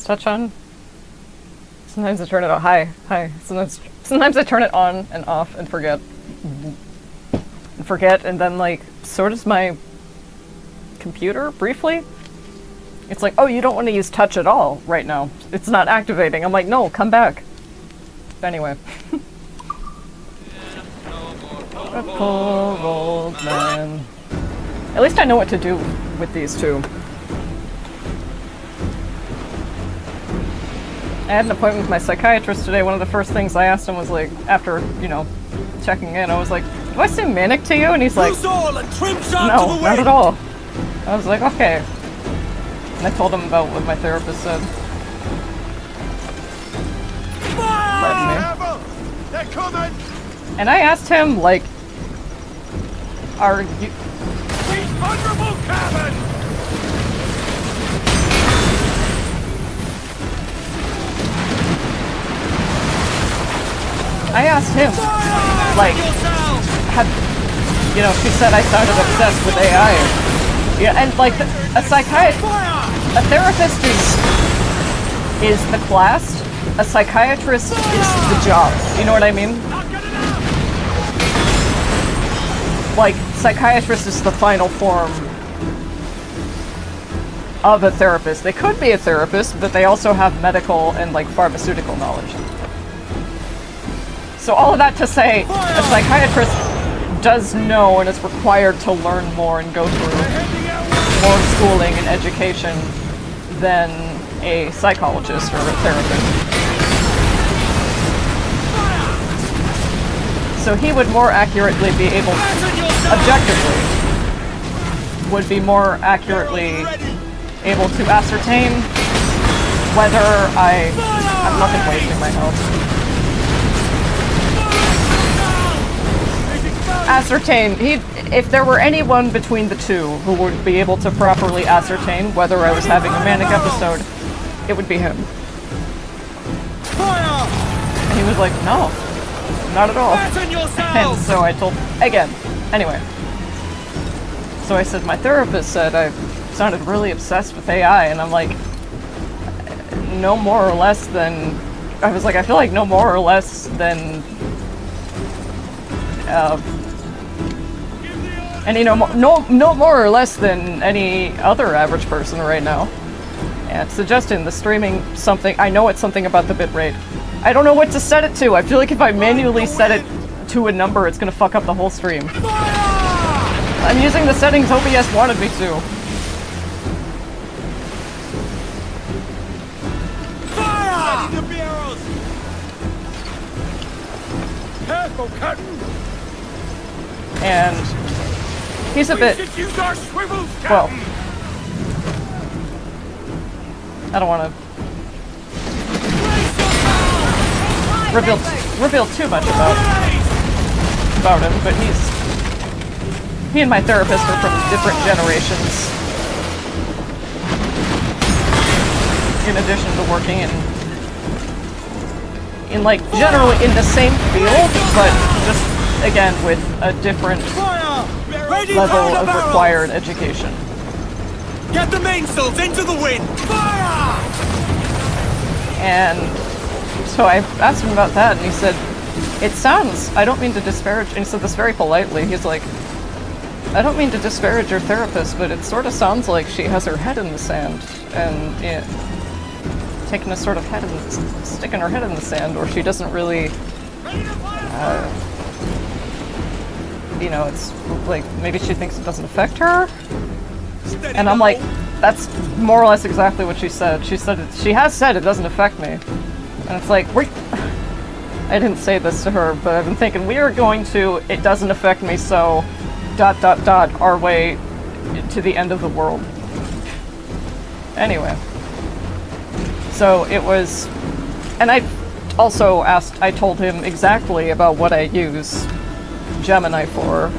Is touch on? Sometimes I turn it on. Hi. Sometimes I turn it on and off and forget. And then, like, so does my computer, briefly. It's like, oh, you don't want to use touch at all right now. It's not activating. I'm like, no, come back. Anyway. A poor old man. At least I know what to do with these two. I had an appointment with my psychiatrist today. One of the first things I asked him was like, after, you know, checking in, I was like, do I seem manic to you? And he's like, no, not at all. I was like, okay. And I told him about what my therapist said. Pardon me. They're coming! And I asked him, like, are you... Vulnerable cabin! I asked him, like, you know, she said I sounded obsessed with AI. Yeah, and like, a therapist is the class, a psychiatrist is the job. You know what I mean? Like, psychiatrist is the final form of a therapist. They could be a therapist, but they also have medical and, like, pharmaceutical knowledge. So all of that to say, a psychiatrist does know and is required to learn more and go through more schooling and education than a psychologist or a therapist. So he would more accurately be able, objectively, would be more accurately able to ascertain whether I'm not wasting my health. Ascertain, if there were anyone between the two who would be able to properly ascertain whether I was having a manic episode, it would be him. And he was like, no, not at all. And so I told, again, anyway. So I said, my therapist said I sounded really obsessed with AI, and I'm like, no more or less than, I was like, I feel like no more or less than, and you know, no more or less than any other average person right now. And suggesting the streaming something, I know it's something about the bitrate. I don't know what to set it to. I feel like if I manually set it to a number, it's gonna fuck up the whole stream. I'm using the settings OBS wanted me to. Fire! Careful, Captain! And he's a bit, well, I don't want to reveal too much about him, but he and my therapist are from different generations. In addition to working in like generally in the same field, but just again with a different level of required education. Get the mainsails into the wind! Fire! And so I asked him about that, and he said, it sounds, I don't mean to disparage, and he said this very politely, he's like, I don't mean to disparage your therapist, but it sort of sounds like she has her head in the sand, and yeah, taking a sort of sticking her head in the sand, or she doesn't really, you know, it's like, maybe she thinks it doesn't affect her? And I'm like, that's more or less exactly what she said. She said, she has said it doesn't affect me. And it's like, I didn't say this to her, but I've been thinking, we are going to, it doesn't affect me, so, ... our way to the end of the world. Anyway. So it was, and I also I told him exactly about what I use Gemini for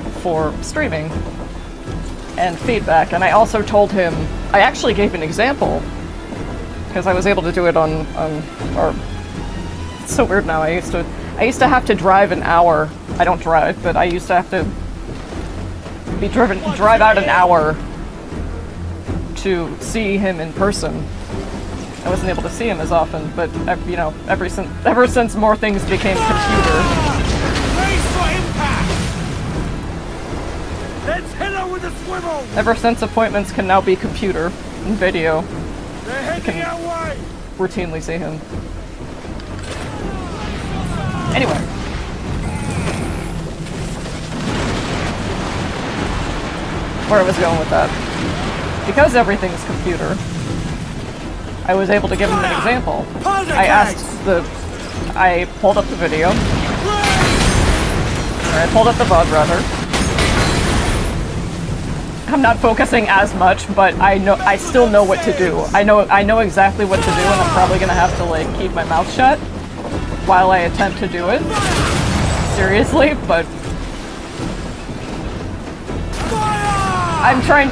streaming and feedback, and I also told him, I actually gave an example, because I was able to do it on or, it's so weird now, I used to have to drive an hour, I don't drive, but I used to have to drive out an hour to see him in person, I wasn't able to see him as often, but you know, ever since more things became computer. Brace for impact! Let's hit her with a swivel! Ever since appointments can now be computer and video, They're heading our way! routinely see him. Anyway. Where I was going with that. Because everything's computer, I was able to give him an example. I pulled up the video. Or I pulled up the VOD rather. I'm not focusing as much, but I still know what to do. I know exactly what to do, and I'm probably gonna have to like keep my mouth shut while I attempt to do it. Seriously, but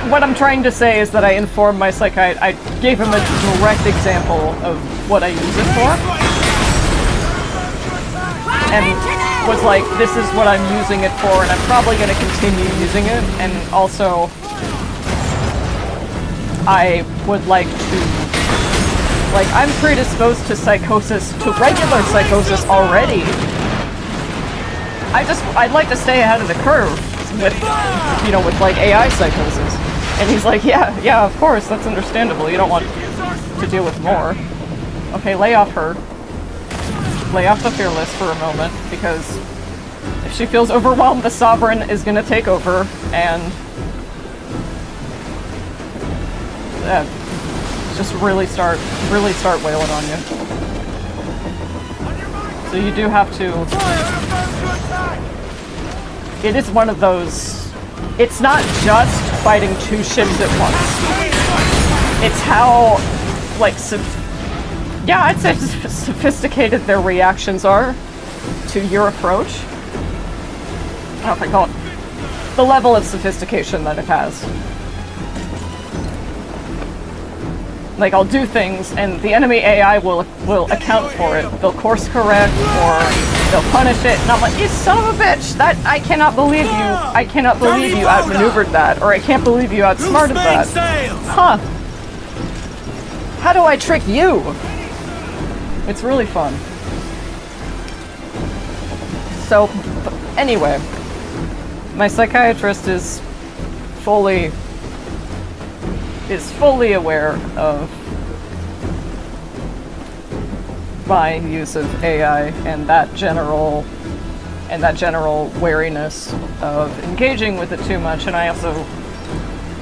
what I'm trying to say is that I informed my psychiatrist. I gave him a direct example of what I use it for, and was like, this is what I'm using it for, and I'm probably going to continue using it, and also I would like to, like, I'm predisposed to psychosis, to regular psychosis already. I'd like to stay ahead of the curve with, you know, with like AI psychosis. And he's like, yeah, of course, that's understandable. You don't want to deal with more. Okay, lay off her. Lay off the Fearless for a moment, because if she feels overwhelmed, the Sovereign is gonna take over, and just really start wailing on you. So you do have to. It is one of those. It's not just fighting two ships at once. It's how, like, yeah, I'd say sophisticated their reactions are to your approach. I don't know if I call it the level of sophistication that it has. Like, I'll do things, and the enemy AI will account for it. They'll course correct, or they'll punish it, and I'm like, you son of a bitch! I cannot believe you outmaneuvered that, or I can't believe you outsmarted that. Huh. How do I trick you? It's really fun. So, anyway, my psychiatrist is fully aware of my use of AI and that general wariness of engaging with it too much. And I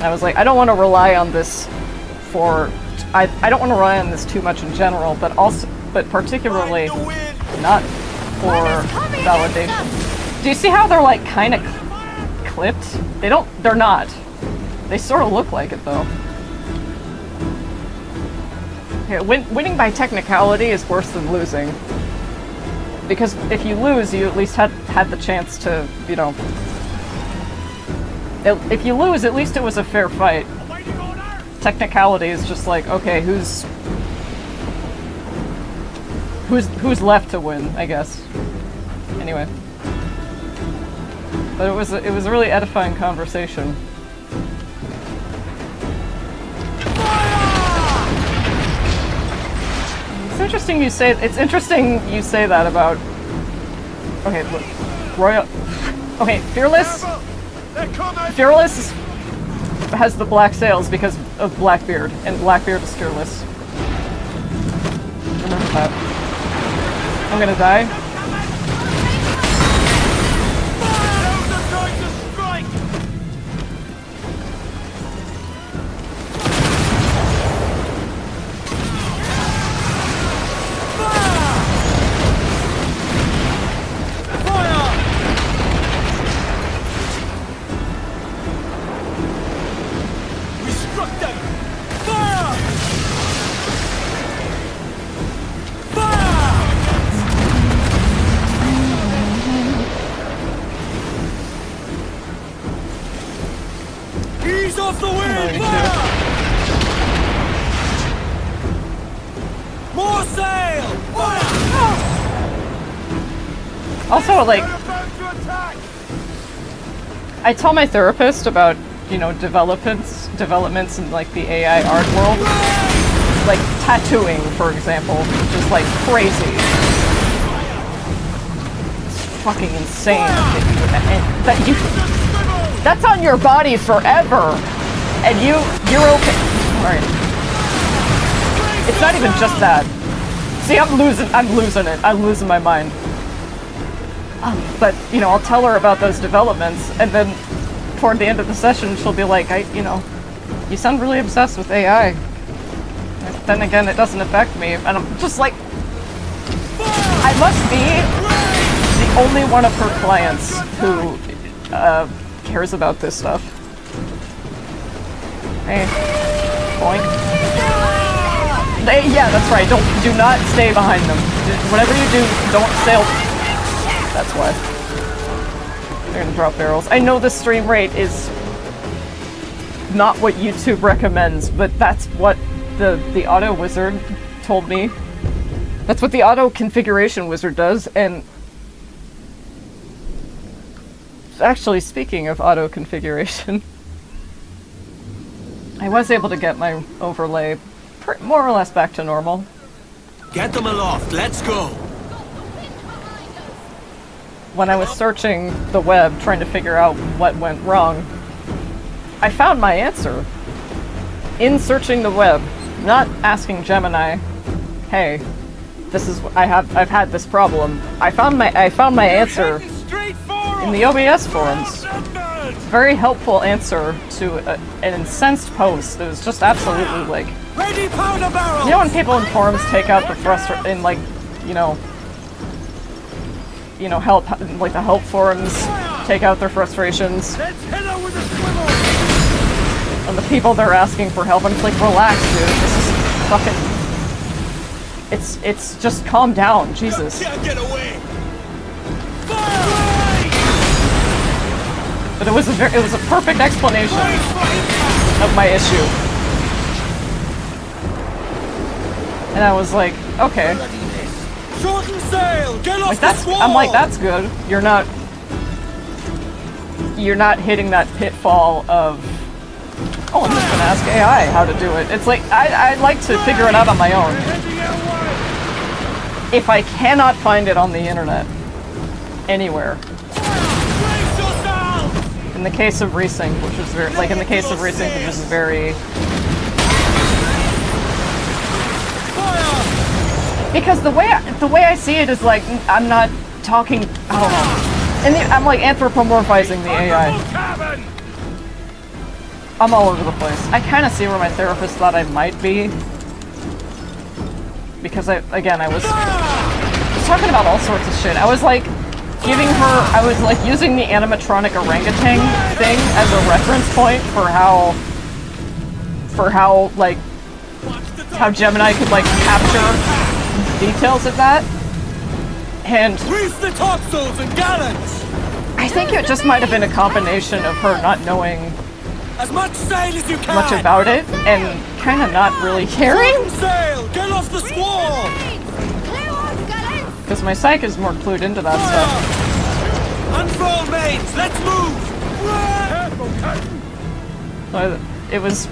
was like, I don't want to rely on this I don't want to rely on this too much in general, but particularly not for validation. Do you see how they're like kind of clipped? They're not. They sort of look like it though. Yeah, winning by technicality is worse than losing. Because if you lose, you at least had the chance to, you know... If you lose, at least it was a fair fight. Technicality is just like, okay, who's left to win, I guess. Anyway. But it was a really edifying conversation. It's interesting you say that about. Okay, look, Okay, Fearless has the black sails because of Blackbeard, and Blackbeard is fearless. Remember that. I'm gonna die. Off the wind! More sail! Fire! Also, like, I tell my therapist about, you know, developments in like the AI art world, like tattooing, for example, just like crazy. It's fucking insane that's on your body forever, and you're okay. All right. It's not even just that. See, I'm losing it. I'm losing my mind. But, you know, I'll tell her about those developments, and then toward the end of the session, she'll be like, you know, you sound really obsessed with AI. And then again, it doesn't affect me, and I'm just like, I must be the only one of her clients who cares about this stuff. Hey, boink. Yeah, that's right. Do not stay behind them. Whatever you do, don't sail. That's why. They're gonna drop barrels. I know the stream rate is not what YouTube recommends, but that's what the auto wizard told me. That's what the auto configuration wizard does, and actually, speaking of auto configuration, I was able to get my overlay more or less back to normal. Get them aloft, let's go! When I was searching the web, trying to figure out what went wrong, I found my answer. In searching the web, not asking Gemini, hey, this is I've had this problem. I found my answer in the OBS forums. Very helpful answer to an incensed post that was just absolutely like... Ready, powder barrel! You know when people in forums take out the frustration, like, you know, help, like the help forums take out their frustrations. Let's hit her with a swivel! And the people they're asking for help, and it's like, relax, dude. This is fucking... It's just calm down, Jesus. Get away! But it was a perfect explanation of my issue. And I was like, okay. Shorten sail! Get off Like the squall! I'm like, that's good. You're not hitting that pitfall of, oh, I'm just gonna ask AI how to do it. It's like, I like to figure it out on my own. If I cannot find it on the internet, anywhere. In the case of resynced, which is very, like in the case of resynced, which is very... Because the way I see it is like, I'm not talking, I don't know. And I'm like anthropomorphizing the AI. I'm all over the place. I kind of see where my therapist thought I might be. Because I was talking about all sorts of shit. I was like, I was like using the animatronic orangutan thing as a reference point for how Gemini could like capture details of that. And Reef the topsails and gallants! I think it just might have been a combination of her not knowing as much sail as you can! Much about it and kind of not really caring. Shorten sail! Get off the squall! Because my psych is more clued into that stuff. Unfurl mains! Let's move! So it was...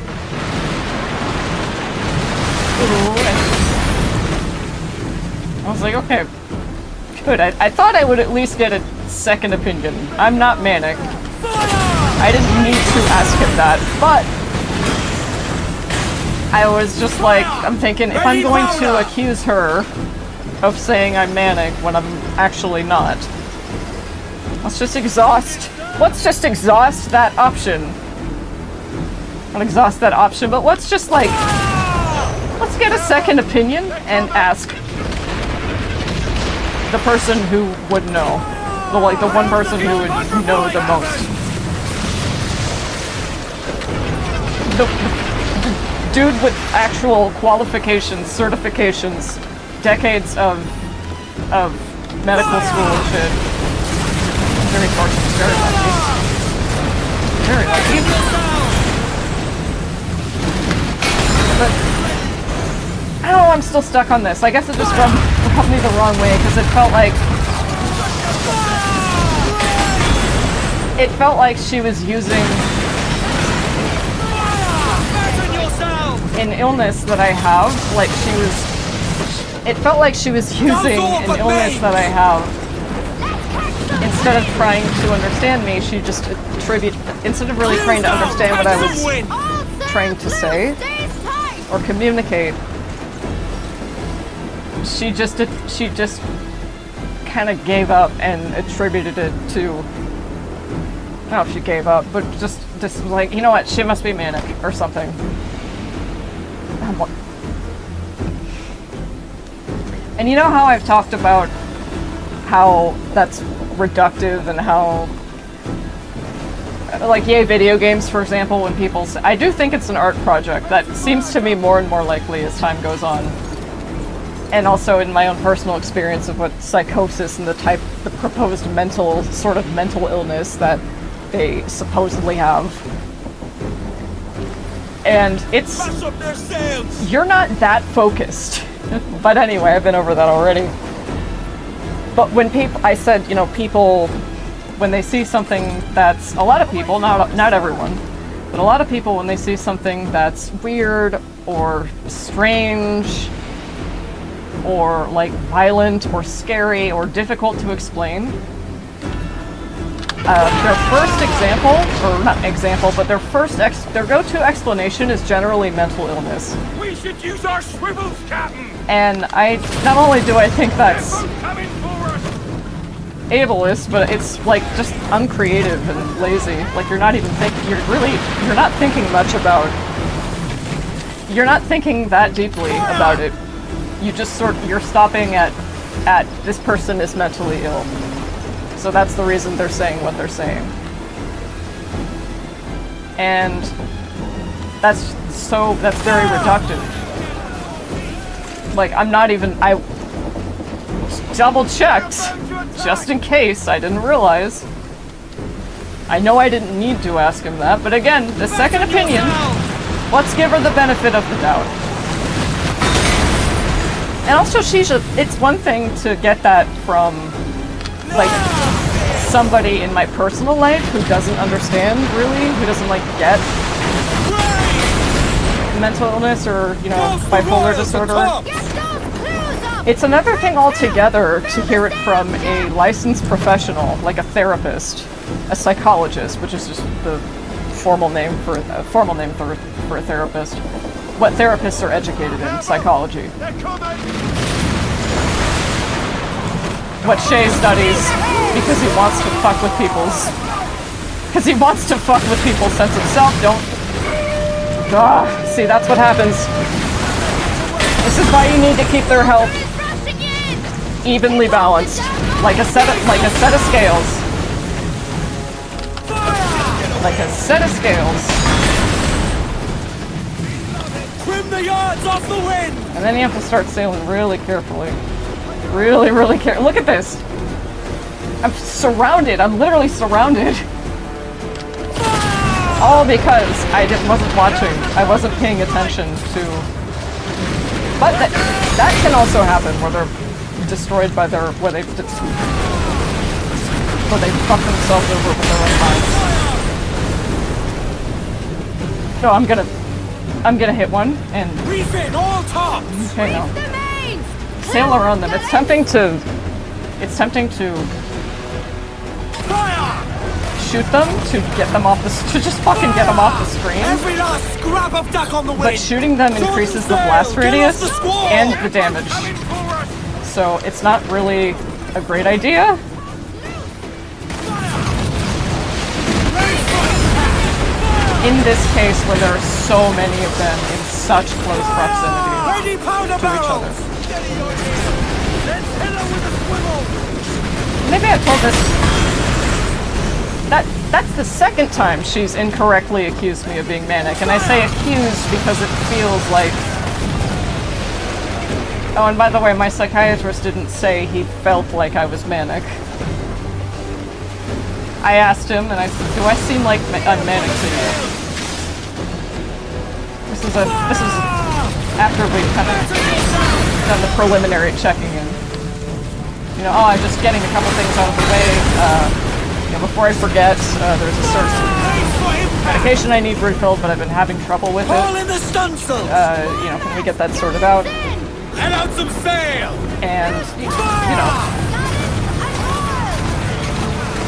I was like, okay, good. I thought I would at least get a second opinion. I'm not manic. I didn't need to ask him that, but I was just like, I'm thinking, if I'm going to accuse her of saying I'm manic when I'm actually not, let's just exhaust that option. Not exhaust that option, but let's just like, let's get a second opinion and ask the person who would know. The one person who would know the most. The dude with actual qualifications, certifications, decades of medical school and shit. Very fortunate, very lucky. Very lucky. But I don't know, I'm still stuck on this. I guess it just rubbed me the wrong way because it felt like she was using an illness that I have, like it felt like she was using an illness that I have. Instead of trying to understand me, she just instead of really trying to understand what I was trying to say or communicate, she just kind of gave up and attributed it to, I don't know if she gave up, but just was like, you know what, she must be manic or something. And you know how I've talked about how that's reductive and how, like, yay, video games, for example, when people say, I do think it's an art project. That seems to me more and more likely as time goes on. And also in my own personal experience of what psychosis and the proposed sort of mental illness that they supposedly have. And it's, you're not that focused. But anyway, I've been over that already. But when I said, you know, people, when they see something that's, a lot of people, not everyone, but a lot of people, when they see something that's weird or strange or like violent or scary or difficult to explain, their first example, or not example, but their go-to explanation is generally mental illness. We should use our swivels, Captain. And not only do I think that's ableist, but it's like just uncreative and lazy. Like you're not thinking that deeply about it. You just you're stopping at this person is mentally ill. So that's the reason they're saying what they're saying. And that's very reductive. Like, I double-checked, just in case, I didn't realize. I know I didn't need to ask him that, but again, the second opinion, let's give her the benefit of the doubt. And also, it's one thing to get that from, like, somebody in my personal life who doesn't understand, really, who doesn't, like, get mental illness or, you know, bipolar disorder. It's another thing altogether to hear it from a licensed professional, like a therapist, a psychologist, which is just the formal name for a therapist. What therapists are educated in, psychology. What Shay studies because he wants to fuck with people's sense of self. See, that's what happens. This is why you need to keep their health evenly balanced, like a set of scales. Like a set of scales. Trim the yards off the wind. And then you have to start sailing really carefully. Really, really careful. Look at this. I'm surrounded. I'm literally surrounded. All because I wasn't watching. I wasn't paying attention to. But that can also happen where they're destroyed by where they fuck themselves over with their own minds. So I'm gonna hit one and refit all tops. Okay, no. Sail around them. It's tempting to shoot them to get them off to just fucking get them off the screen. Every last scrap of duck on the wind. But shooting them increases the blast radius and the damage. So it's not really a great idea. In this case, where there are so many of them in such close proximity to each other. Maybe I told this. That's the second time she's incorrectly accused me of being manic, and I say accused because it feels like. Oh, and by the way, my psychiatrist didn't say he felt like I was manic. I asked him, and I said, "Do I seem like I'm manic to you?" This is after we've kind of done the preliminary checking in. You know, I'm just getting a couple things out of the way. Before I forget, there's a search. medication I need refilled, but I've been having trouble with All it. in the stunsails! You know, can we get that sorted out? Let out some sail! And, you know,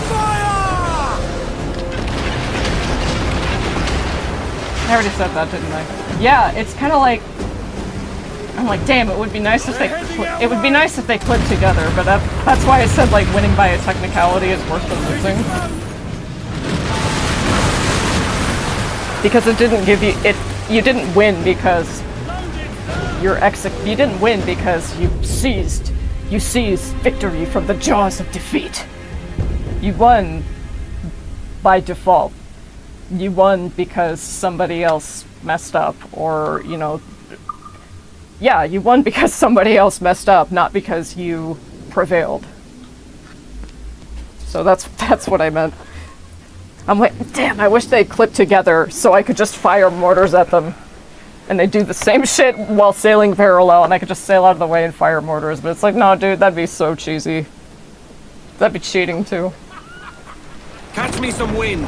Fire! I already said that, didn't I? Yeah, it's kind of like, I'm like, damn, it would be nice if they clicked together, but that's why I said, like, winning by a technicality is worse than losing. Because it didn't give you, you didn't win because you didn't win because you seized victory from the jaws of defeat. You won by default. You won because somebody else messed up, or, you know, yeah, you won because somebody else messed up, not because you prevailed. So that's what I meant. I'm like, damn, I wish they'd clip together so I could just fire mortars at them. And they do the same shit while sailing parallel, and I could just sail out of the way and fire mortars. But it's like, no, dude, that'd be so cheesy. That'd be cheating, too. Catch me some wind!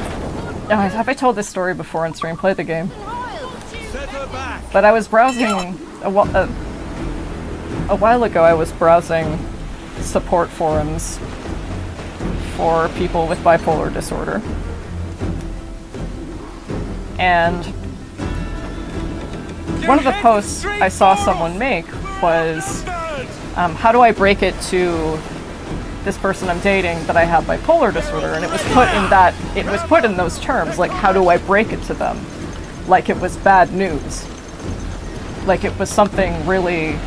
Have I told this story before on stream? Play the game. Set her back! But I was browsing a while ago. I was browsing support forums for people with bipolar disorder, and one of the posts I saw someone make was, how do I break it to this person I'm dating that I have bipolar disorder? And it was put in those terms, like, how do I break it to them? Like it was bad news. Like it was something really,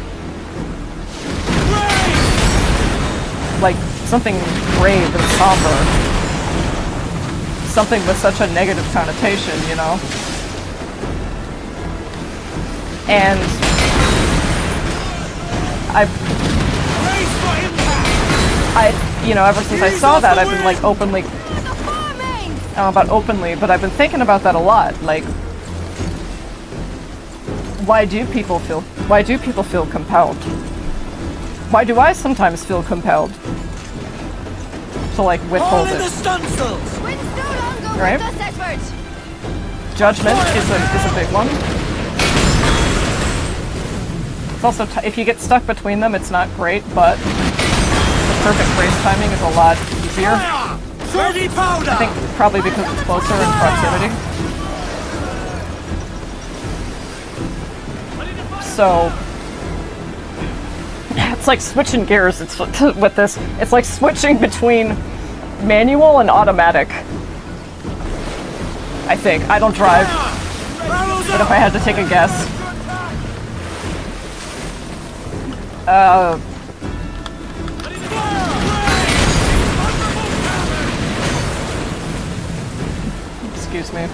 like something grave and somber. Something with such a negative connotation, you know? And you know, ever since I saw that, I've been like openly, I don't know about openly, but I've been thinking about that a lot. Like, why do people feel compelled? Why do I sometimes feel compelled to like withhold it? Right? Judgment is a big one. It's also, if you get stuck between them, it's not great, but the perfect race timing is a lot easier. I think probably because it's closer in proximity. So it's like switching gears. It's with this. It's like switching between manual and automatic. I think. I don't drive, but if I had to take a guess. Excuse me.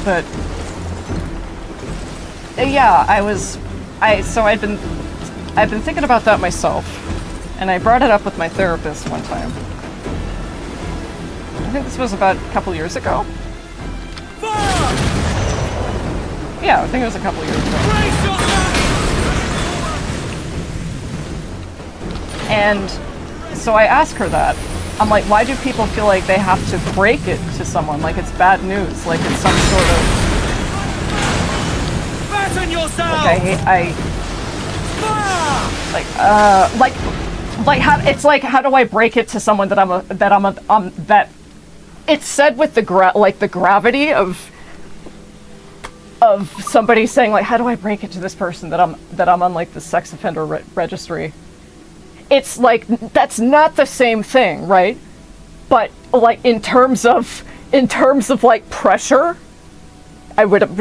But yeah, I've been thinking about that myself, and I brought it up with my therapist one time. I think this was about a couple years ago. Yeah, I think it was a couple years ago. And so I asked her that. I'm like, why do people feel like they have to break it to someone? Like it's bad news, like it's some sort of... Fasten yourself! It's like, how do I break it to someone that it's said with the gravity of somebody saying like, how do I break it to this person that I'm on like the sex offender registry? It's like, that's not the same thing, right? But like in terms of like pressure, I wouldn't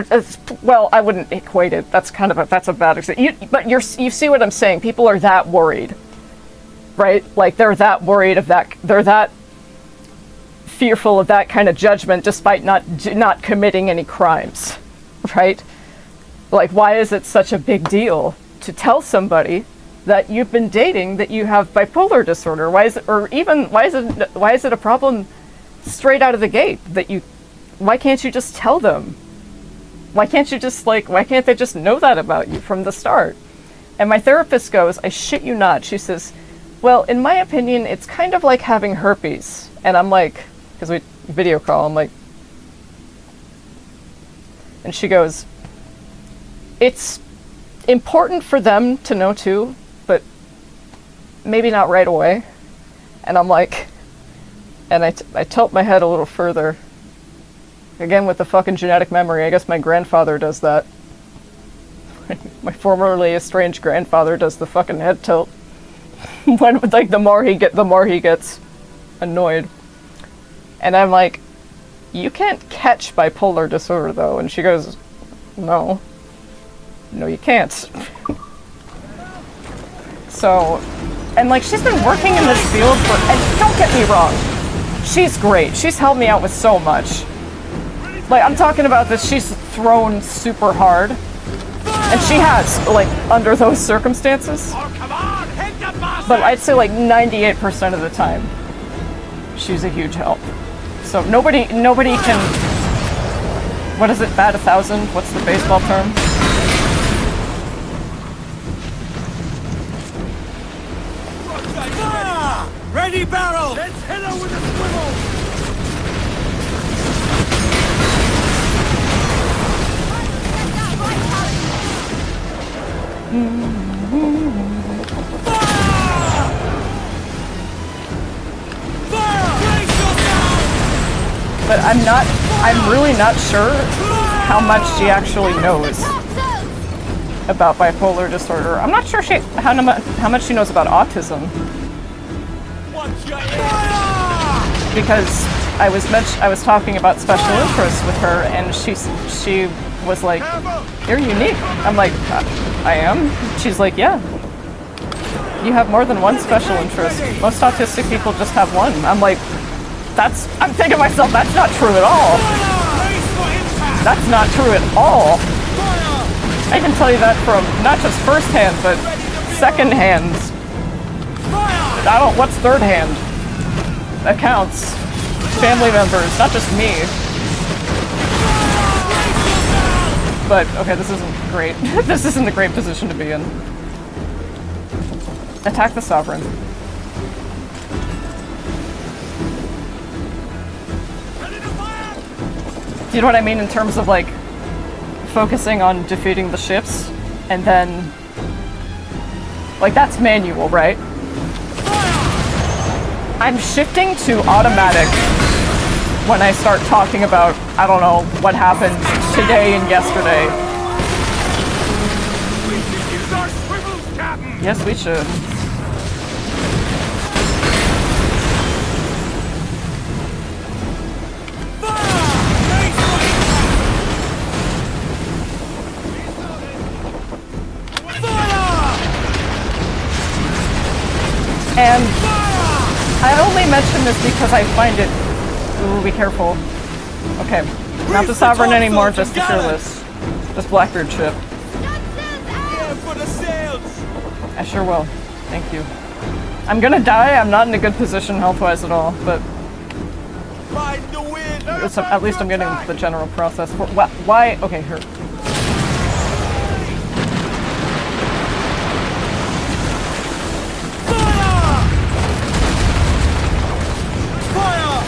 equate it. That's a bad example. But you see what I'm saying? People are that worried, right? Like they're that worried of that. They're that fearful of that kind of judgment, despite not committing any crimes, right? Like, why is it such a big deal to tell somebody that you've been dating that you have bipolar disorder? Why is it a problem straight out of the gate why can't you just tell them Why can't you just, like, why can't they just know that about you from the start? And my therapist goes, I shit you not, she says, well, in my opinion, it's kind of like having herpes. And I'm like, because we video call, I'm like, and she goes, it's important for them to know too, but maybe not right away. And I'm like, and I tilt my head a little further. Again, with the fucking genetic memory, I guess my grandfather does that. My formerly estranged grandfather does the fucking head tilt. When, like, the more he gets annoyed. And I'm like, you can't catch bipolar disorder, though. And she goes, no. No, you can't. So, and, like, she's been working in this field for, and don't get me wrong, she's great. She's helped me out with so much. Like, I'm talking about this, she's thrown super hard. And she has, like, under those circumstances. But I'd say, like, 98% of the time, she's a huge help. So nobody can, what is it, bat 1,000? What's the baseball term? Ready, barrel! Let's hit her with a swivel! But I'm really not sure how much she actually knows about bipolar disorder. I'm not sure how much she knows about autism. Because I was talking about special interests with her, and she was like, "You're unique." I'm like, "I am?" She's like, "Yeah. You have more than one special interest. Most autistic people just have one." I'm like, I'm thinking to myself, that's not true at all. That's not true at all. I can tell you that from not just first hand, but second hand. What's third hand? Accounts, family members, not just me. But, okay, this isn't great. This isn't a great position to be in. Attack the Sovereign. You know what I mean in terms of, like, focusing on defeating the ships, and then, like, that's manual, right? I'm shifting to automatic when I start talking about, I don't know, what happened today and yesterday. We should use our swivels, Captain! Yes, we should. And I only mention this because I find it... Ooh, be careful. Okay, not the Sovereign anymore, just the Fearless. Just Blackbeard ship. I sure will. Thank you. I'm gonna die, I'm not in a good position health-wise at all, but... at least I'm getting the general process. Why? Okay, here.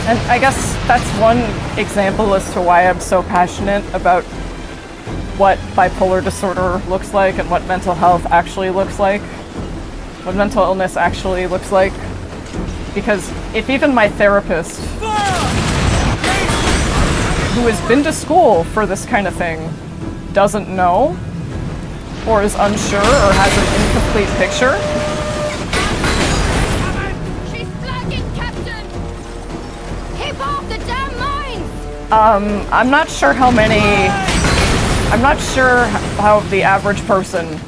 And I guess that's one example as to why I'm so passionate about what bipolar disorder looks like and what mental health actually looks like. What mental illness actually looks like. Because if even my therapist, who has been to school for this kind of thing, doesn't know, or is unsure, or has an incomplete picture, I'm not sure how many... I'm not sure how the average person...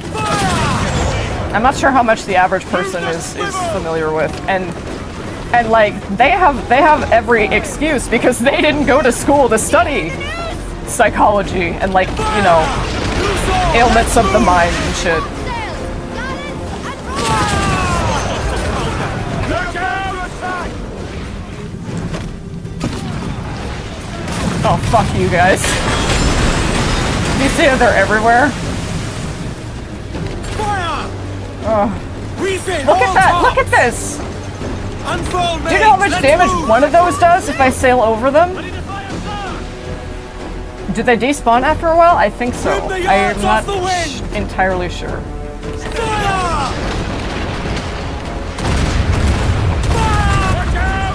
I'm not sure how much the average person is familiar with. And like, they have every excuse because they didn't go to school to study psychology and, like, you know, ailments of the mind and shit. Oh, fuck you guys. You see how they're everywhere? Fire! Refit Look at all that! tops! Look at this! Unfold Do you know how much mains, damage let's move! one of those does if I sail over them? Do they despawn after a while? I think so. Rip the I am yards not off the wind! entirely sure. Fire! Fire! Watch out!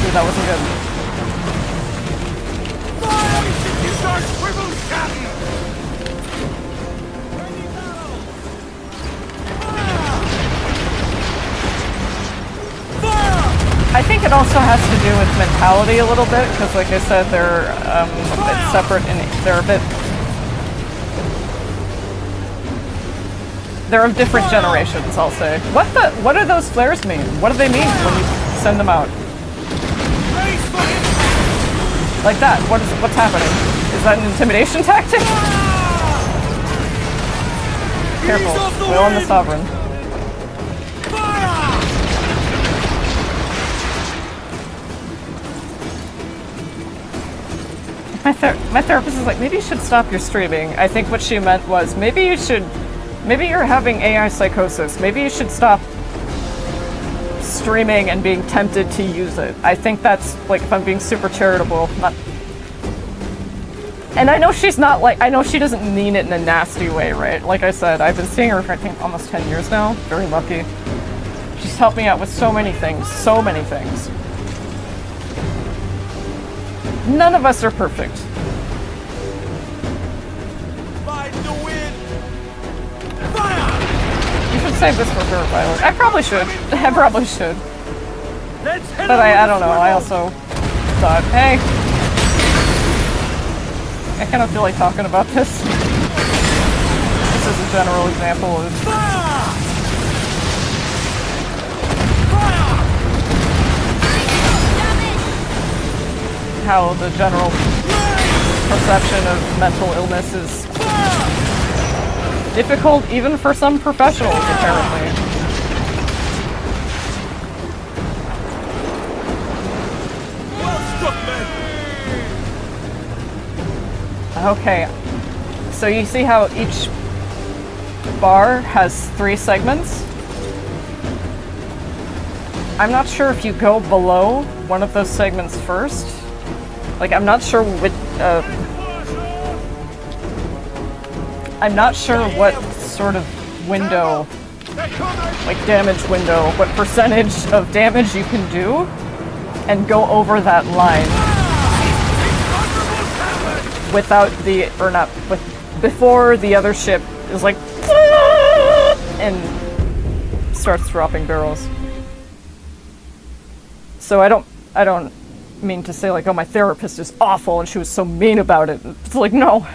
Dude, that wasn't good. Fire! You start swivel shouting! I think it also has to do with mentality a little bit, because like I said, they're a bit separate and they're a bit... They're of different generations, I'll say. What do those flares mean? What do they mean when you send them out? Like that, what's happening? Is that an intimidation tactic? Careful, Will and the Sovereign. My therapist is like, maybe you should stop your streaming. I think what she meant was, maybe you're having AI psychosis. Maybe you should stop streaming and being tempted to use it. I think that's, like, if I'm being super charitable, not... And I know she's not, like, I know she doesn't mean it in a nasty way, right? Like I said, I've been seeing her for, I think, almost 10 years now. Very lucky. She's helped me out with so many things. So many things. None of us are perfect. Find the wind. Fire! You should save this for her, Violet. I probably should. I probably should. Let's head But I over don't the know. I swivel. also thought, hey, I kind of feel like talking about this. This is a general example of Fire! Fire! how the general perception of mental illness is difficult even for some professionals, apparently. Well struck, man. Okay, so you see how each bar has 3 segments? I'm not sure if you go below one of those segments first. Like, I'm not sure what sort of window, like damage window, what percentage of damage you can do and go over that line without before the other ship is like and starts dropping barrels. So I don't mean to say like, oh, my therapist is awful and she was so mean about it. It's like, no,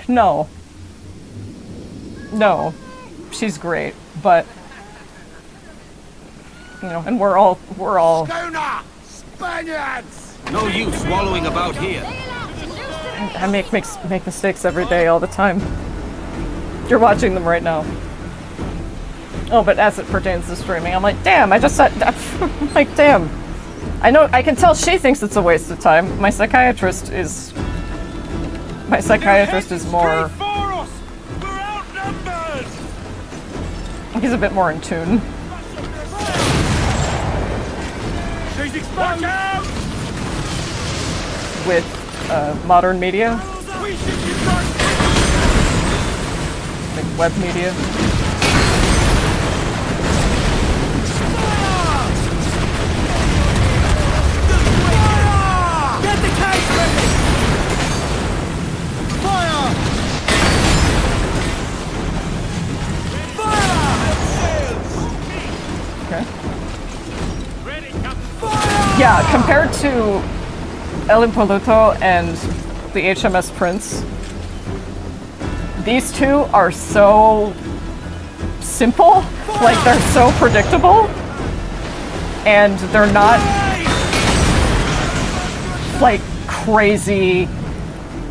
she's great, but you know, and we're all Schooner! Spaniards! No use wallowing about here. I make mistakes every day, all the time. You're watching them right now. Oh, but as it pertains to streaming, I'm like, damn, I just said, I'm like, damn. I know, I can tell she thinks it's a waste of time. My psychiatrist is more... We're outnumbered! He's a bit more in tune. She's exposed! Watch out! With modern media, We should be right. like web media. Fire! Get the cage ready! Fire! Fire! Okay. Ready, Captain. Fire! Yeah, compared to El Impoluto and the HMS Prince, these two are so simple, like they're so predictable, and they're not like crazy,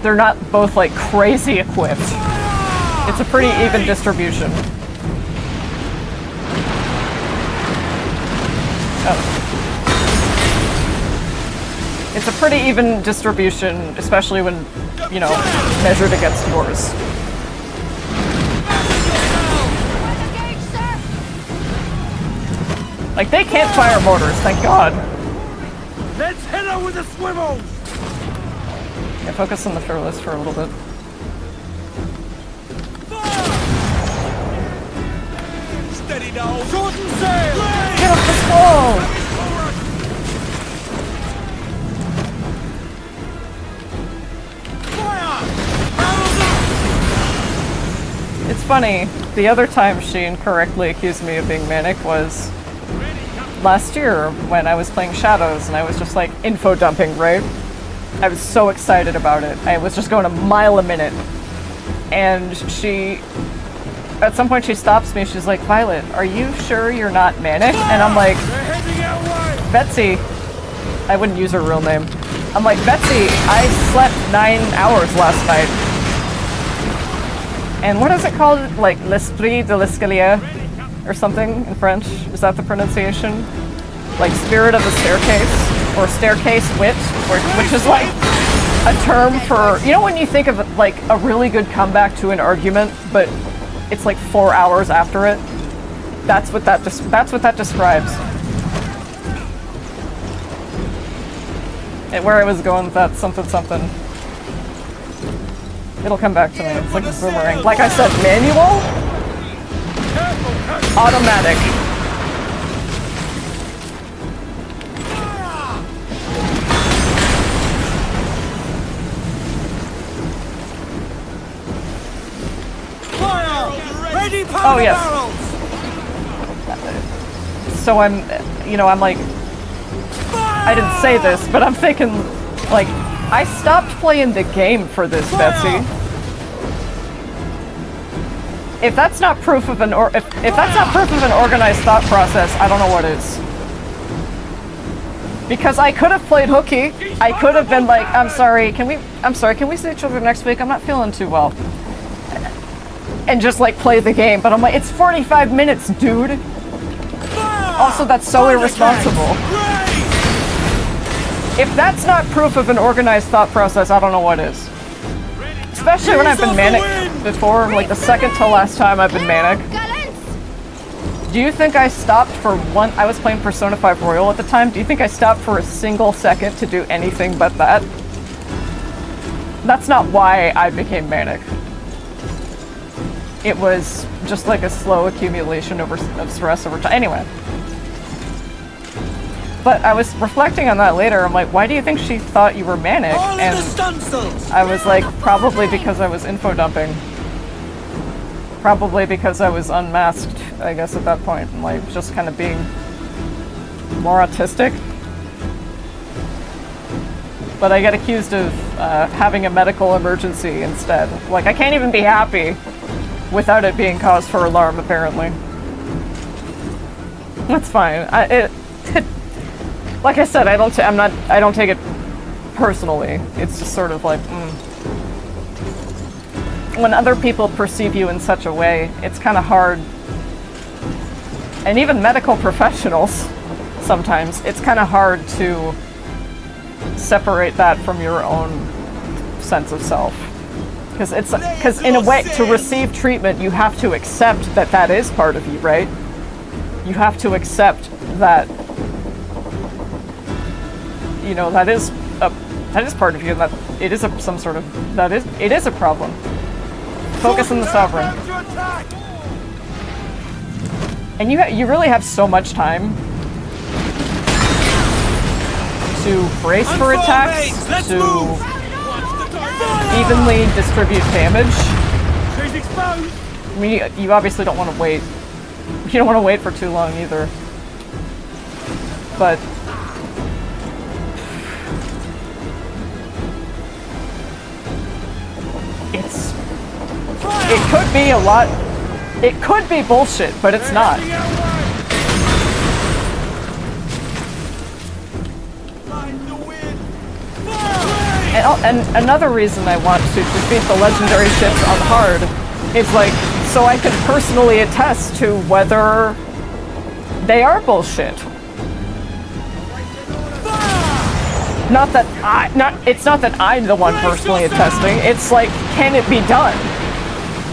they're not both like crazy equipped. It's a pretty even distribution. It's a pretty even distribution, especially when, you know, measured against yours. Like, they can't fire mortars, thank God. Let's hit her with the swivels! Yeah, focus on the fearless for a little bit. Steady now! Shorten sail! Get off the wall! Fire! Barrels up! It's funny, the other time she incorrectly accused me of being manic was last year when I was playing Shadows and I was just like info dumping, right? I was so excited about it. I was just going a mile a minute. And she, at some point she stops me, she's like, Violet, are you sure you're not manic? And I'm like, Betsy, I wouldn't use her real name. I'm like, Betsy, I slept 9 hours last night. And what is it called? Like, l'esprit de l'escalier? Or something in French? Is that the pronunciation? Like spirit of the staircase? Or staircase wit? Which is like a term for, you know when you think of like a really good comeback to an argument, but it's like 4 hours after it? That's what that describes. And where I was going with that something. It'll come back to me. It's like a boomerang. Like I said, manual? Automatic. Oh yes. So I'm like, I didn't say this, but I'm thinking, like, I stopped playing the game for this, Betsy. If that's not proof of if that's not proof of an organized thought process, I don't know what is. Because I could have played hooky. I could have been like, I'm sorry, can we see each other next week? I'm not feeling too well. And just like play the game, but I'm like, it's 45 minutes, dude. Also, that's so irresponsible. If that's not proof of an organized thought process, I don't know what is. Especially when I've been manic before, like the second to last time I've been manic. Do you think I stopped for one? I was playing Persona 5 Royal at the time. Do you think I stopped for a single second to do anything but that? That's not why I became manic. It was just like a slow accumulation of stress over time. Anyway. But I was reflecting on that later. I'm like, why do you think she thought you were manic? And I was like, probably because I was info dumping. Probably because I was unmasked, I guess, at that point. And like, just kind of being more autistic. But I get accused of having a medical emergency instead. Like, I can't even be happy without it being cause for alarm, apparently. That's fine. Like I said, I don't take it personally. It's just sort of like, when other people perceive you in such a way, it's kind of hard. And even medical professionals, sometimes, it's kind of hard to separate that from your own sense of self. Because in a way, to receive treatment, you have to accept that that is part of you, right? You have to accept that, you know, that is part of you, and that it is it is a problem. Focus on the sovereign. And you really have so much time to brace for attacks, to evenly distribute damage. I mean, you obviously don't want to wait. You don't want to wait for too long either. But it could be a lot. It could be bullshit, but it's not. And another reason I want to defeat the legendary ships on hard is like, so I can personally attest to whether they are bullshit. Not that it's not that I'm the one personally attesting. It's like, can it be done?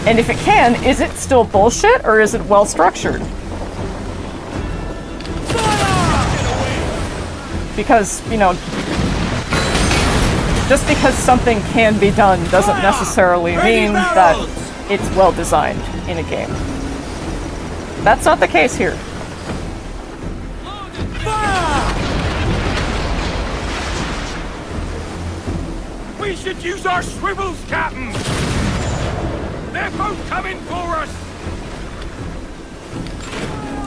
And if it can, is it still bullshit or is it well structured? Because, you know, just because something can be done doesn't necessarily mean that it's well designed in a game. That's not the case here. We should use our swivels, Captain! They're both coming for us!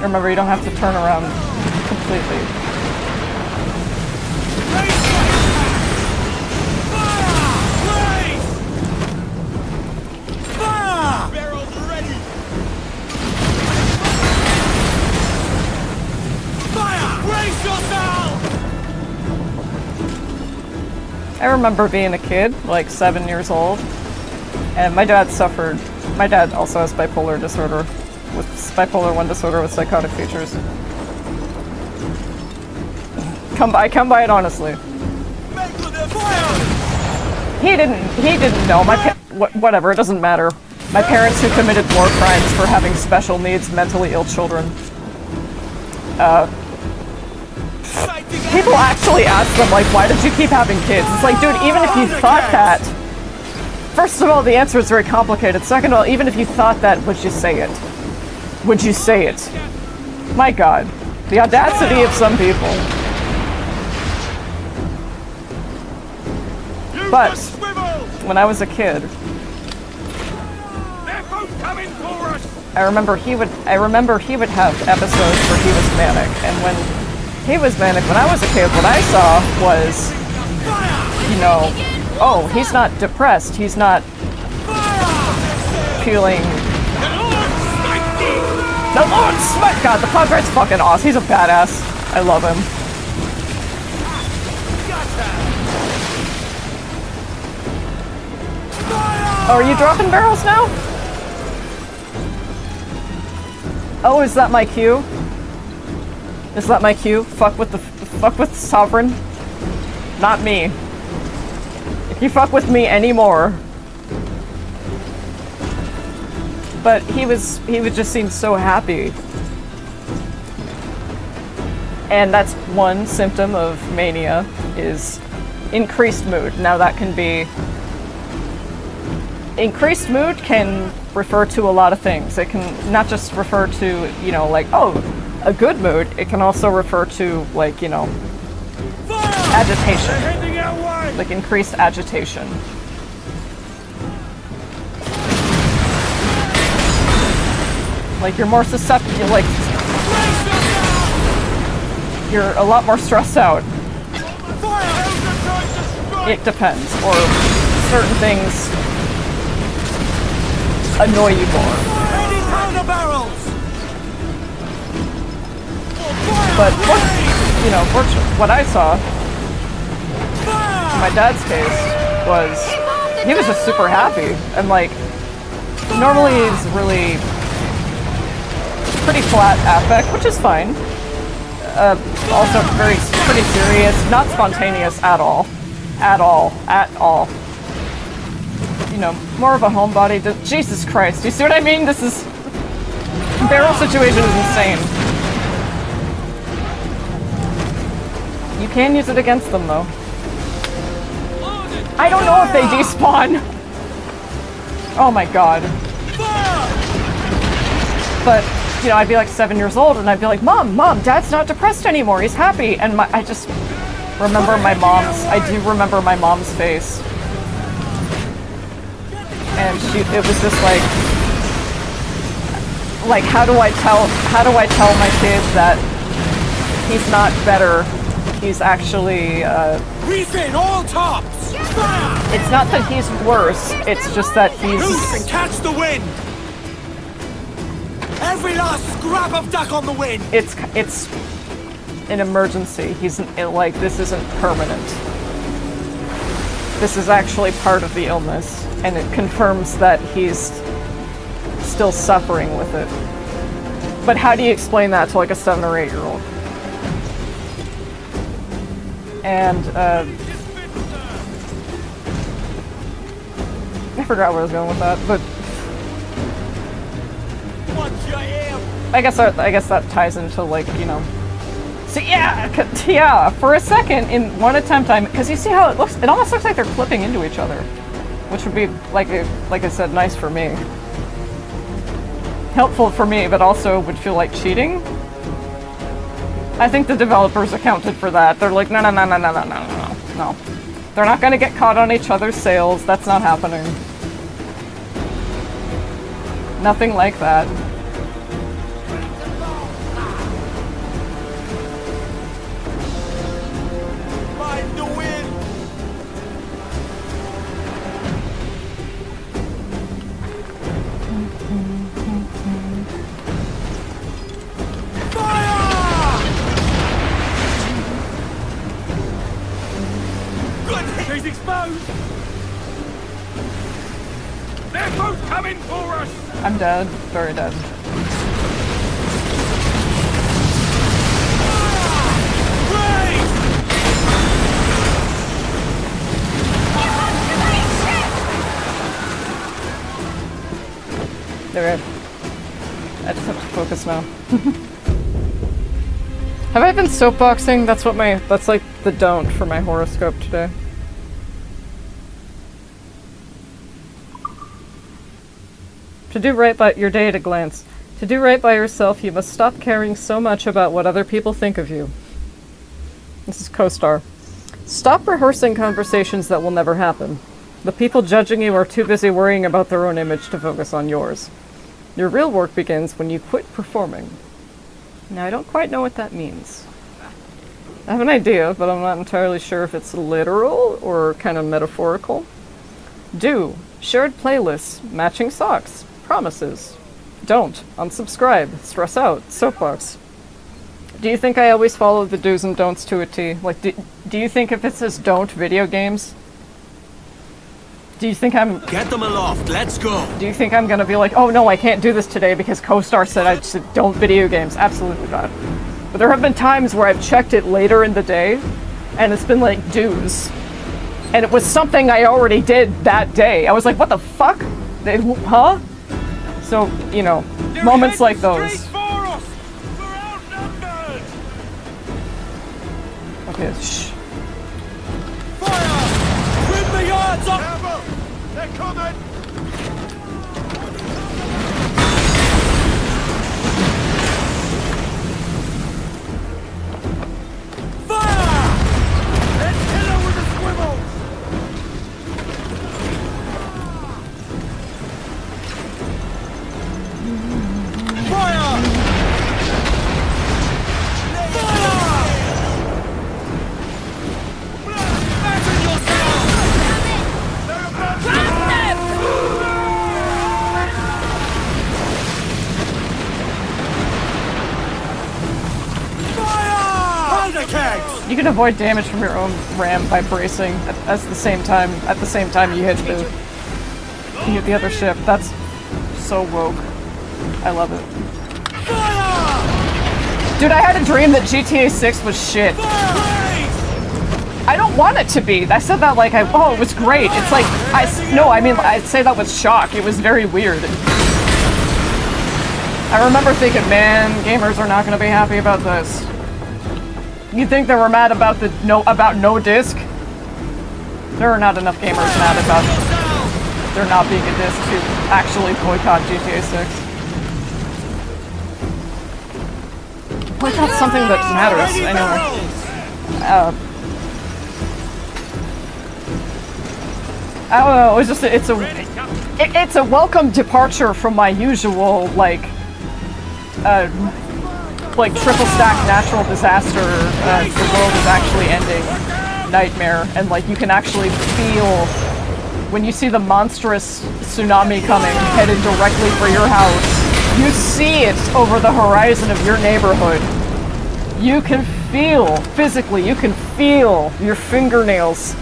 Remember, you don't have to turn around completely. Fire! Barrels ready! Fire! Brace yourself! I remember being a kid, like 7 years old, and my dad also has bipolar disorder, with bipolar 1 disorder with psychotic features. I come by it honestly. He didn't know. Whatever, it doesn't matter. My parents who committed war crimes for having special needs, mentally ill children. People actually ask them, like, why did you keep having kids? It's like, dude, even if you thought that, first of all, the answer is very complicated. Second of all, even if you thought that, would you say it? Would you say it? My God. The audacity of some people. But, when I was a kid, I remember he would have episodes where he was manic, and when he was manic when I was a kid, what I saw was, you know, oh, he's not depressed, he's not feeling... The Lord Smite! God, the Padre's fucking awesome, he's a badass. I love him. Oh, are you dropping barrels now? Oh, is that my cue? Is that my cue? Fuck with Sovereign? Not me. If you fuck with me anymore. But he would just seem so happy. And that's one symptom of mania, is increased mood. Now that can be... Increased mood can refer to a lot of things. It can not just refer to, you know, like, oh, a good mood. It can also refer to, like, you know, agitation. Like increased agitation. Like you're more susceptible, like you're a lot more stressed out. It depends, or certain things annoy you more. But what I saw in my dad's case was he was just super happy, and like normally he's really pretty flat affect, which is fine. Also pretty serious, not spontaneous at all. At all. You know, more of a homebody. Jesus Christ, do you see what I mean? This is... Barrel situation is insane. You can use it against them, though. I don't know if they despawn. Oh my god. But, you know, I'd be like 7 years old, and I'd be like, Mom, Dad's not depressed anymore, he's happy. And I just remember I do remember my mom's face. And it was just like, how do I tell my kid that he's not better? He's actually, Refit all tops! It's not that he's worse, it's just that he's... Loose and catch the wind! Every last scrap of duck on the wind! It's an emergency. Like, this isn't permanent. This is actually part of the illness, and it confirms that he's still suffering with it. But how do you explain that to like a 7 or 8 year old? And forgot where I was going with that, but Watch your aim! I guess that ties into, like, you know. So yeah, for a second in one attempt, because you see how it looks. It almost looks like they're clipping into each other, which would be like I said, nice for me, helpful for me, but also would feel like cheating. I think the developers accounted for that. They're like, no. They're not going to get caught on each other's sales. That's not happening. Nothing like that. Mind the wind! Fire! Good hit! He's exposed! They're both coming for us! I'm dead. Very dead. There we go. I just have to focus now. Have I been soapboxing? That's like the don't for my horoscope today. To do right by your day at a glance. To do right by yourself, you must stop caring so much about what other people think of you. This is co-star. Stop rehearsing conversations that will never happen. The people judging you are too busy worrying about their own image to focus on yours. Your real work begins when you quit performing. Now, I don't quite know what that means. I have an idea, but I'm not entirely sure if it's literal or kind of metaphorical. Do. Shared playlists. Matching socks. Promises. Don't. Unsubscribe. Stress out. Soapbox. Do you think I always follow the do's and don'ts to a T? Like, do you think if it says don't video games? Do you think I'm... Get them aloft, let's go! Do you think I'm gonna be like, oh no, I can't do this today because co-star said I said don't video games? Absolutely not. But there have been times where I've checked it later in the day, and it's been like do's. And it was something I already did that day. I was like, what the fuck? Huh? So, you know, moments like those. Okay, shh. Fire! Trim the yards up! They're coming! Fire! Let's hit her with the swivels! Fire! You can avoid damage from your own ram by bracing at the same time you hit the other ship. That's so woke. I love it. Dude, I had a dream that GTA 6 was shit. I don't want it to be. I said that like oh, it was great. It's like I'd say that with shock. It was very weird. I remember thinking, man, gamers are not going to be happy about this. You think they were mad about no disc? There are not enough gamers mad about there not being a disc to actually boycott GTA 6. Boycott's something that matters anyway. I don't know. It's just it's a welcome departure from my usual like triple stack natural disaster, the world is actually ending nightmare, and like you can actually feel when you see the monstrous tsunami coming headed directly for your house. You see it over the horizon of your neighborhood. You can feel physically, you can feel your fingernails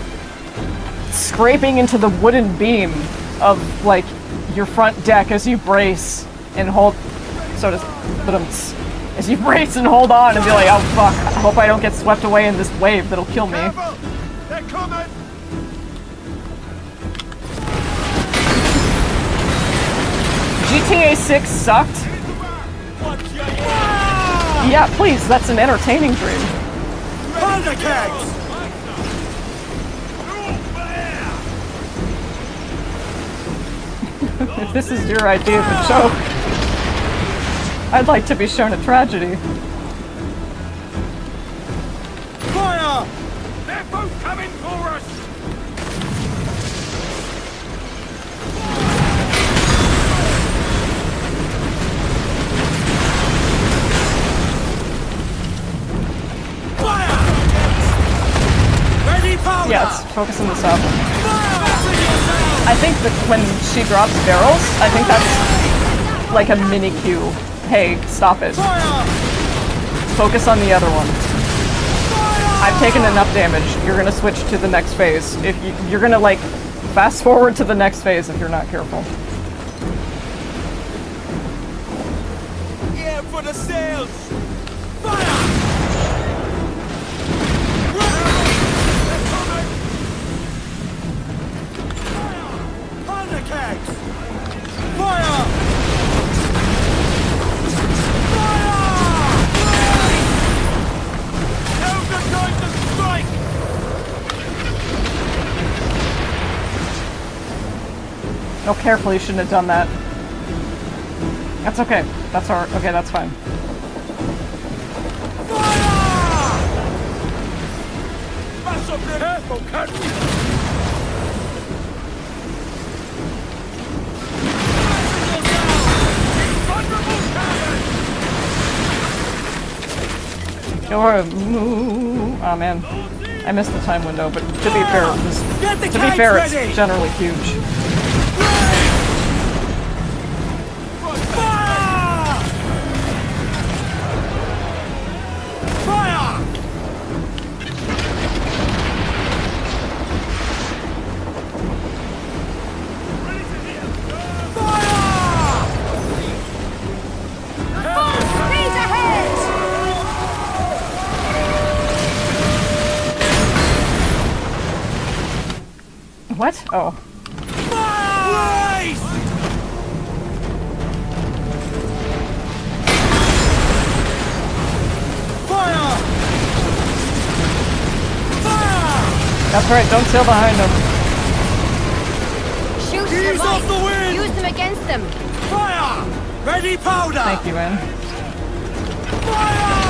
scraping into the wooden beam of like your front deck as you brace and hold as you brace and hold on and be like, oh fuck, I hope I don't get swept away in this wave that'll kill me. They're coming! GTA 6 sucked? Yeah, please, that's an entertaining dream. Powder kegs! If this is your idea of a joke, I'd like to be shown a tragedy. Fire! They're both coming for us! Fire! Ready powder! Yeah, let's focus on this up. I think that when she drops barrels, I think that's like a mini cue. Hey, stop it. Fire! Focus on the other one. I've taken enough damage. You're gonna switch to the next phase. If you're gonna like fast forward to the next phase if you're not careful. Yeah, for the sails! Fire! Powder kegs! Fire! Now's the time to strike! Oh, careful, you shouldn't have done that. That's okay. That's our okay, that's fine. Fire! Mash up the Careful, cut! Oh man, I missed the time window, but to be fair, ready! it's generally huge. Fire! Fire! What? Oh. Fire! Fire! Fire! That's right, don't sail behind them. Shoot Ease the off the lights. wind! Use them against them. Fire! Ready powder! Thank you, man. Fire!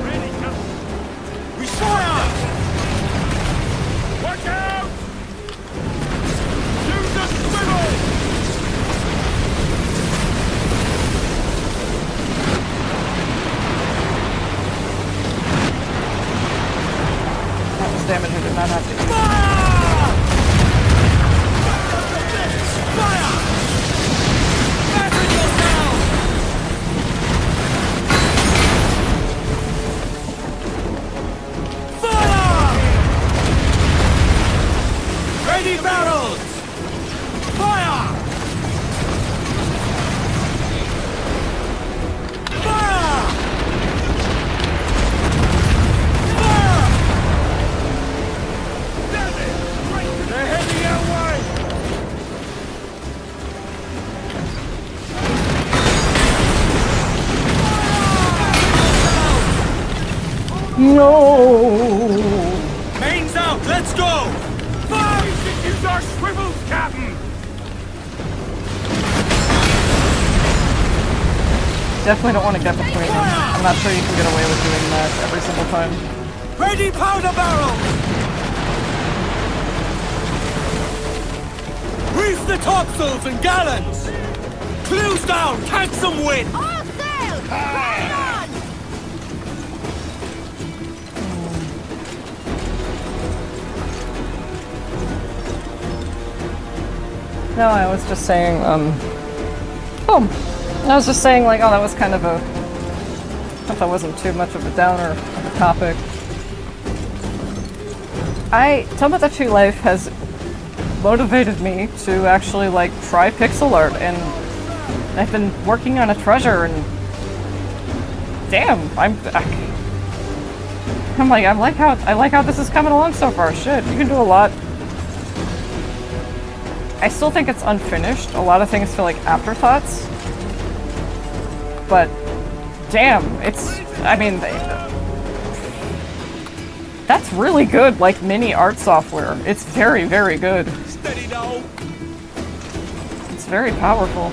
Ready, cut! We fire! Watch out! Use the swivel! That was damage I did not have to. Fire! Fire! Messengers down! Fire! Ready barrels! Fire! Fire! Fire! They're heading our way! No. Mains out, let's go! Fire! We should use our swivels, Captain! Definitely don't want to get between them. I'm not sure you can get away with doing that every single time. Ready powder barrel! Reef the topsails and gallants! Clues down, catch some wind! All sail! Right on! No, I was just saying, oh, I was just saying, like, oh, that was kind of a, I thought that wasn't too much of a downer of a topic. Tomodachi Life has motivated me to actually, like, try pixel art, and I've been working on a treasure, and damn, I like how this is coming along so far. Shit, you can do a lot. I still think it's unfinished. A lot of things feel like afterthoughts. But damn, it's, I mean, that's really good, like, mini art software. It's very, very good. Steady now. It's very powerful.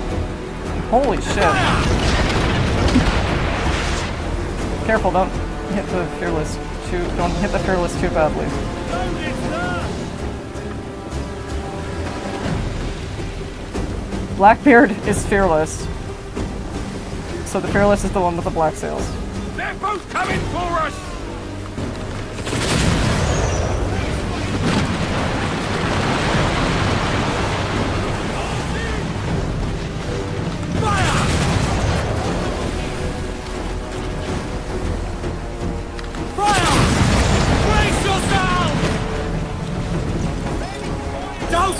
Holy shit. Careful, don't hit the fearless don't hit the fearless too badly. Blackbeard is fearless. So the fearless is the one with the black sails. They're both coming for us!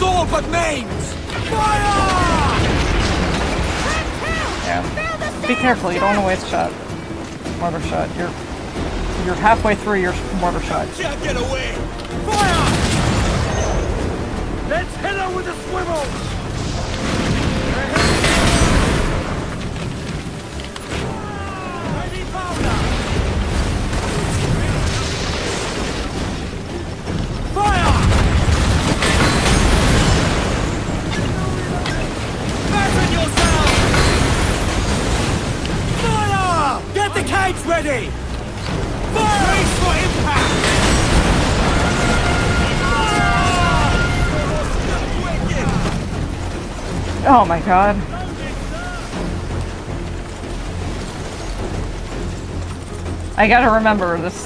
All but names! Fire! Yeah. Be careful, you don't want to waste shot. Mortar shot. You're halfway through your mortar shot. Can't get away! Fire! Let's hit her with a swivel! Ready powder! Fire! Fasten yourself! Fire! Get the cage ready! Fire! Brace for impact! Oh my god. I gotta remember this.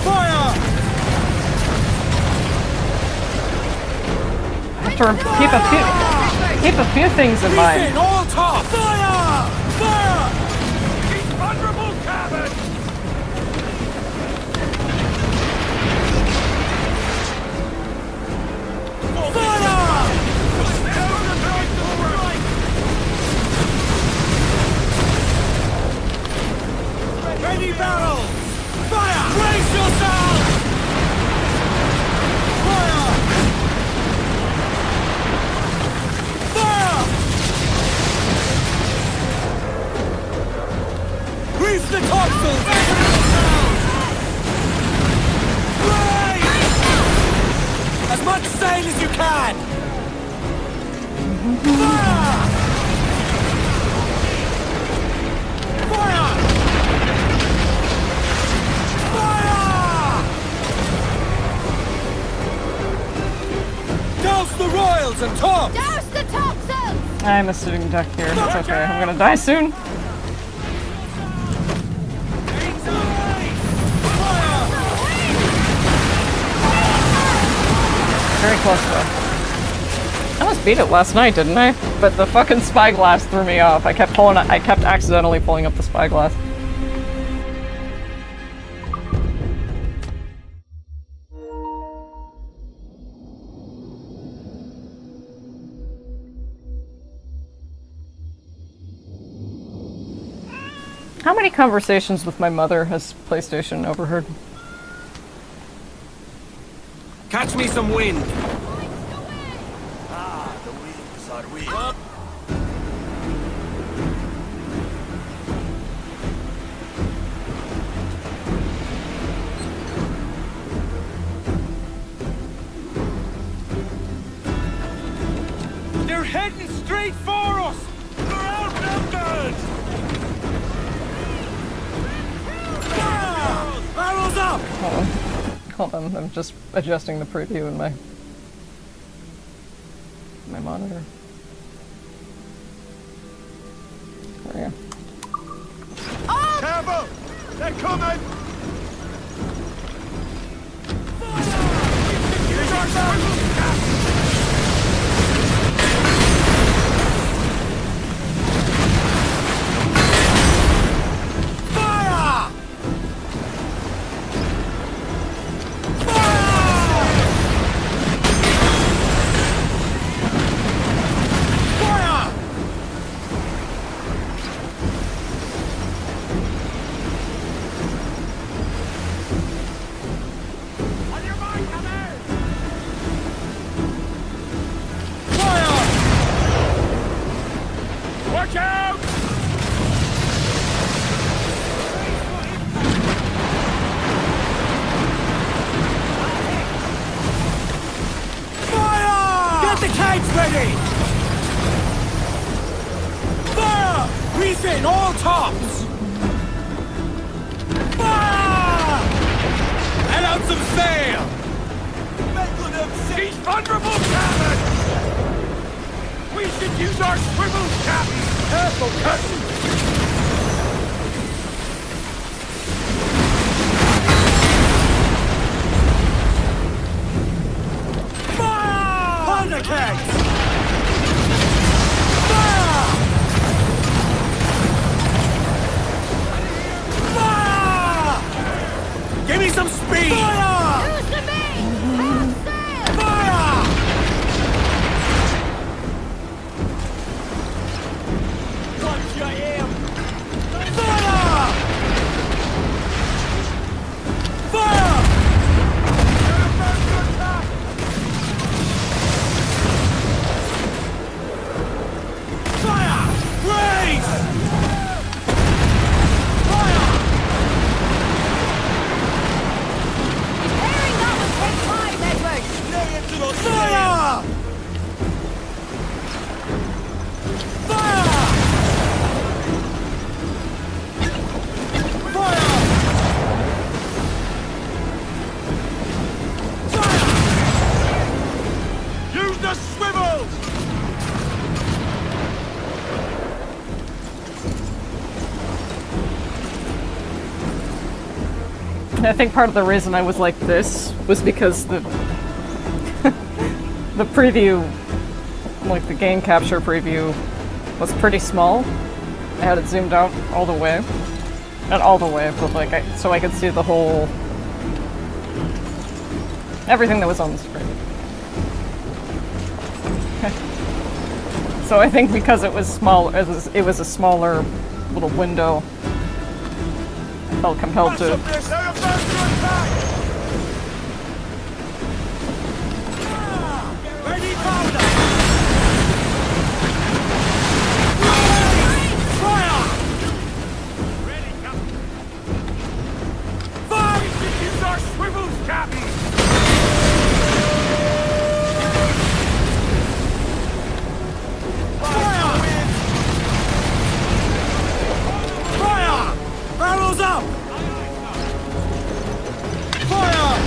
Fire! I have to keep a few things in mind. In all top! Fire! Fire! He's vulnerable, cabin! Fire! Ready barrel! Fire! Brace yourself! Fire! Fire! Reef the topsails! Brace! As much sail as you can! Fire! Fire! Fire! Douse the royals and tops! Douse the topsails! I'm a sitting duck here. It's okay. I'm gonna die soon. Very close though. I almost beat it last night, didn't I? But the fucking spyglass threw me off. I kept accidentally pulling up the spyglass. How many conversations with my mother has PlayStation overheard? Catch me some wind! Ah, the winds are weak. They're heading straight for us! They're outnumbered! Fire! Barrels up! Hold on, I'm just adjusting the preview in my monitor. There we go. Careful! They're coming! Use our swivels, Captain! Fire! Fire! Kegs ready! Fire! Reefing all tops! Fire! Let out some sail! She's vulnerable, Captain! We should use our swivels, Captain! Careful, Captain! Fire! Thunder kegs! Fire! Fire! Give me some speed! Fire! Use the main! Half sail! Fire! Watch your aim! Fire! Fire! Fire! Raise! Fire! Bearing that will take 5, Edward! Fire! Fire! Fire! Fire! Use the swivels! I think part of the reason I was like this was because the the preview, like the game capture preview, was pretty small. I had it zoomed out all the way. Not all the way, but like so I could see the whole everything that was on the screen. So I think because it was small, it was a smaller little window, I felt compelled to. Ready, powder! Fire! Ready, Captain! Fire! We should use our swivels, Captain! Fire! Fire! Barrels up! Fire!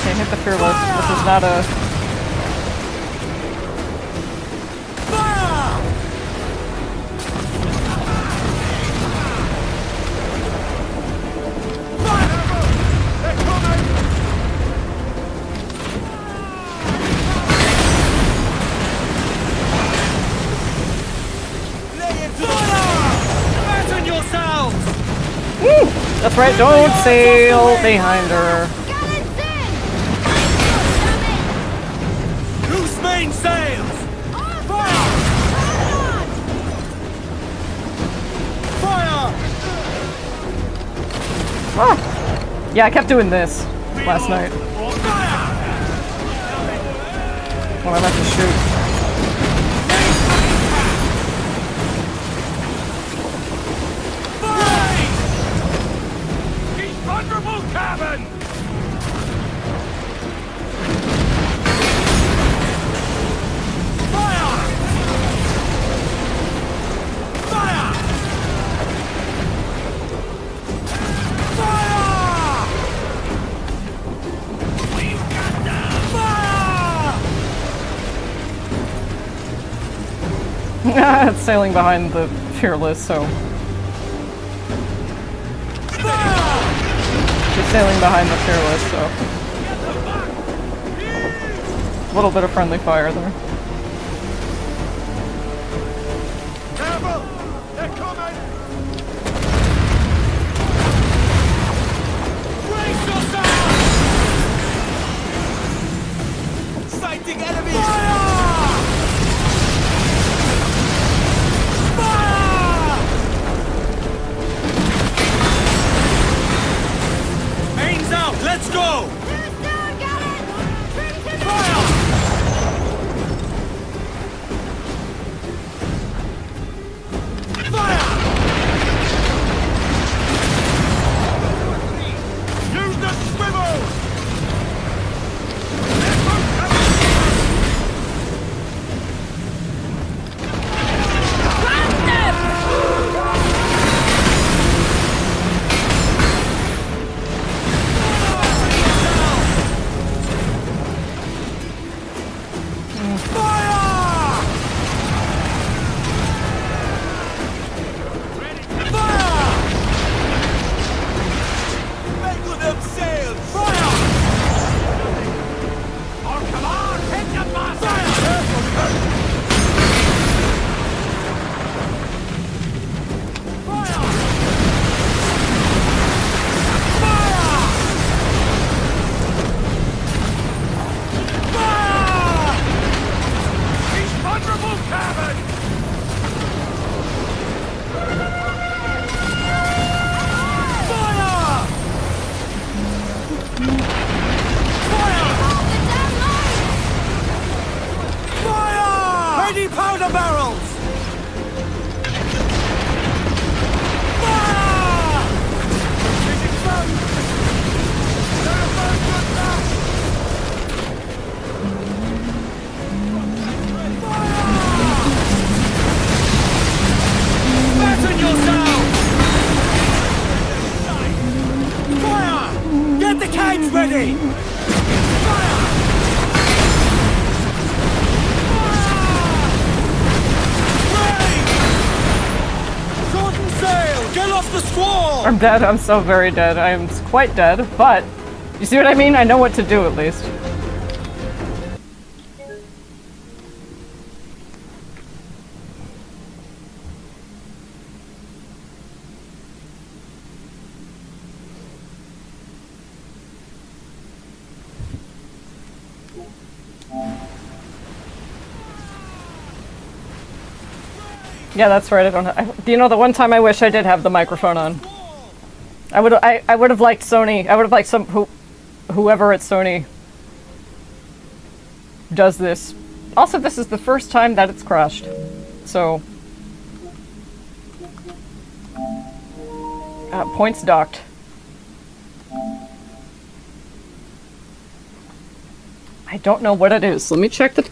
Can't hit the fearless. This is not a. Fire! They're coming! Batten yourselves! That's right. Don't sail behind her. Gallants in! Loose mainsails! Fire! Fire! Ah. Yeah, I kept doing this last night Fire! when I meant to shoot. Fire! She's vulnerable, Captain! Fire! Fire! Fire! Fire! It's sailing behind the fearless, so Fire! she's sailing behind the fearless, so a little bit of friendly fire there. Careful! They're coming! Brace yourself! Sighting enemies! Fire! Fire! Mains out! Let's go! Who's down, gallants? Trim to Fire! Fire! Use the swivels! ready! Fire! Sword and sail! Get off the squall! I'm dead. I'm so very dead. I am quite dead, but you see what I mean? I know what to do at least. Yeah, that's right. I don't. You know, the one time I wish I did have the microphone on. I would. I would have liked Sony. I would have liked whoever at Sony does this. Also, this is the first time that it's crashed, so points docked. I don't know what it is. Let me check the.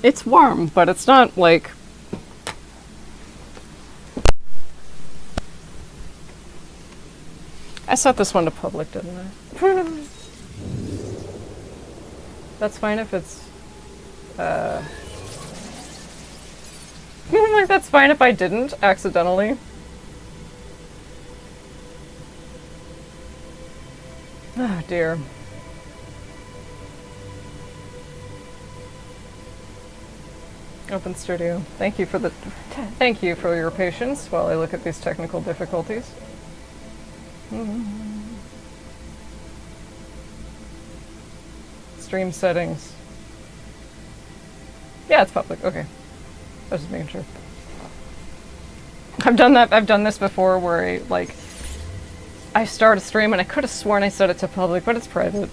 It's warm, but it's not like... I set this one to public, didn't I? That's fine if it's... like, that's fine if I didn't, accidentally. Oh, dear. Open Studio. Thank you for your patience while I look at these technical difficulties. Stream settings. Yeah, it's public. Okay. I was just making sure. I've done that. I've done this before where I start a stream and I could have sworn I set it to public, but it's private.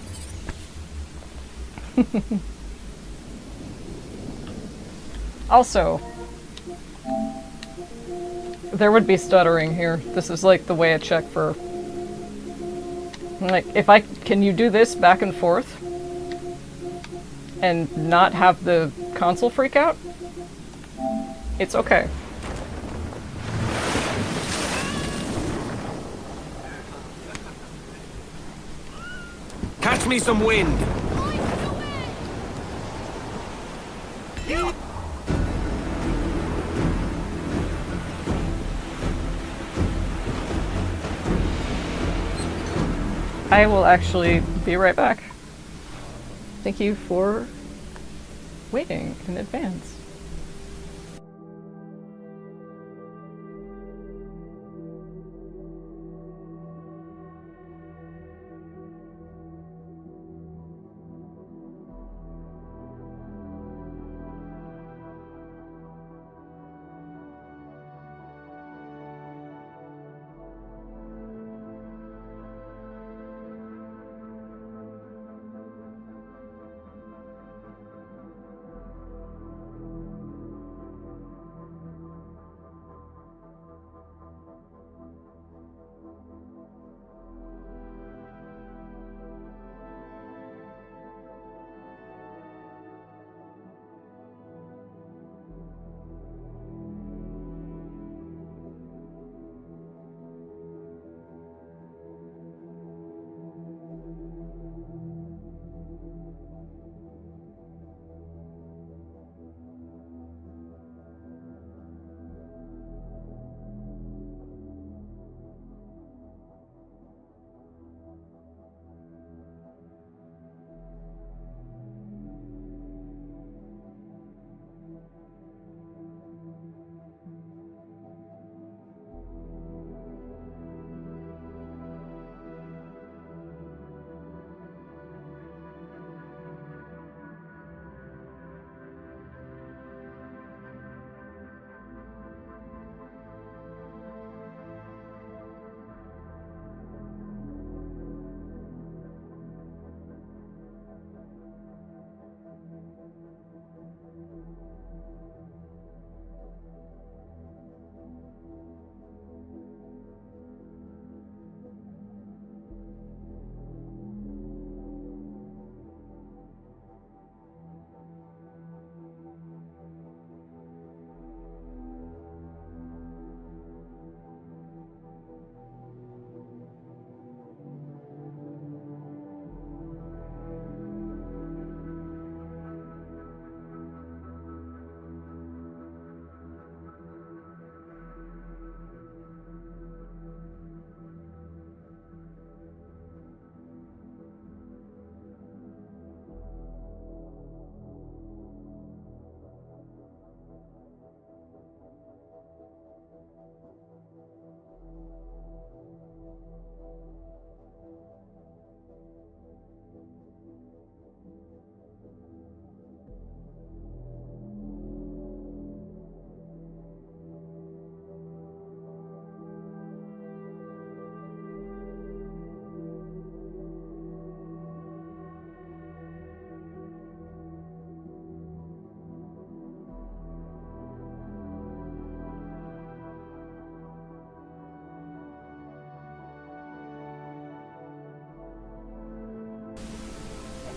Also, there would be stuttering here. This is like the way I check for... Like, can you do this back and forth? And not have the console freak out? It's okay. Catch me some wind! I will actually be right back. Thank you for waiting in advance.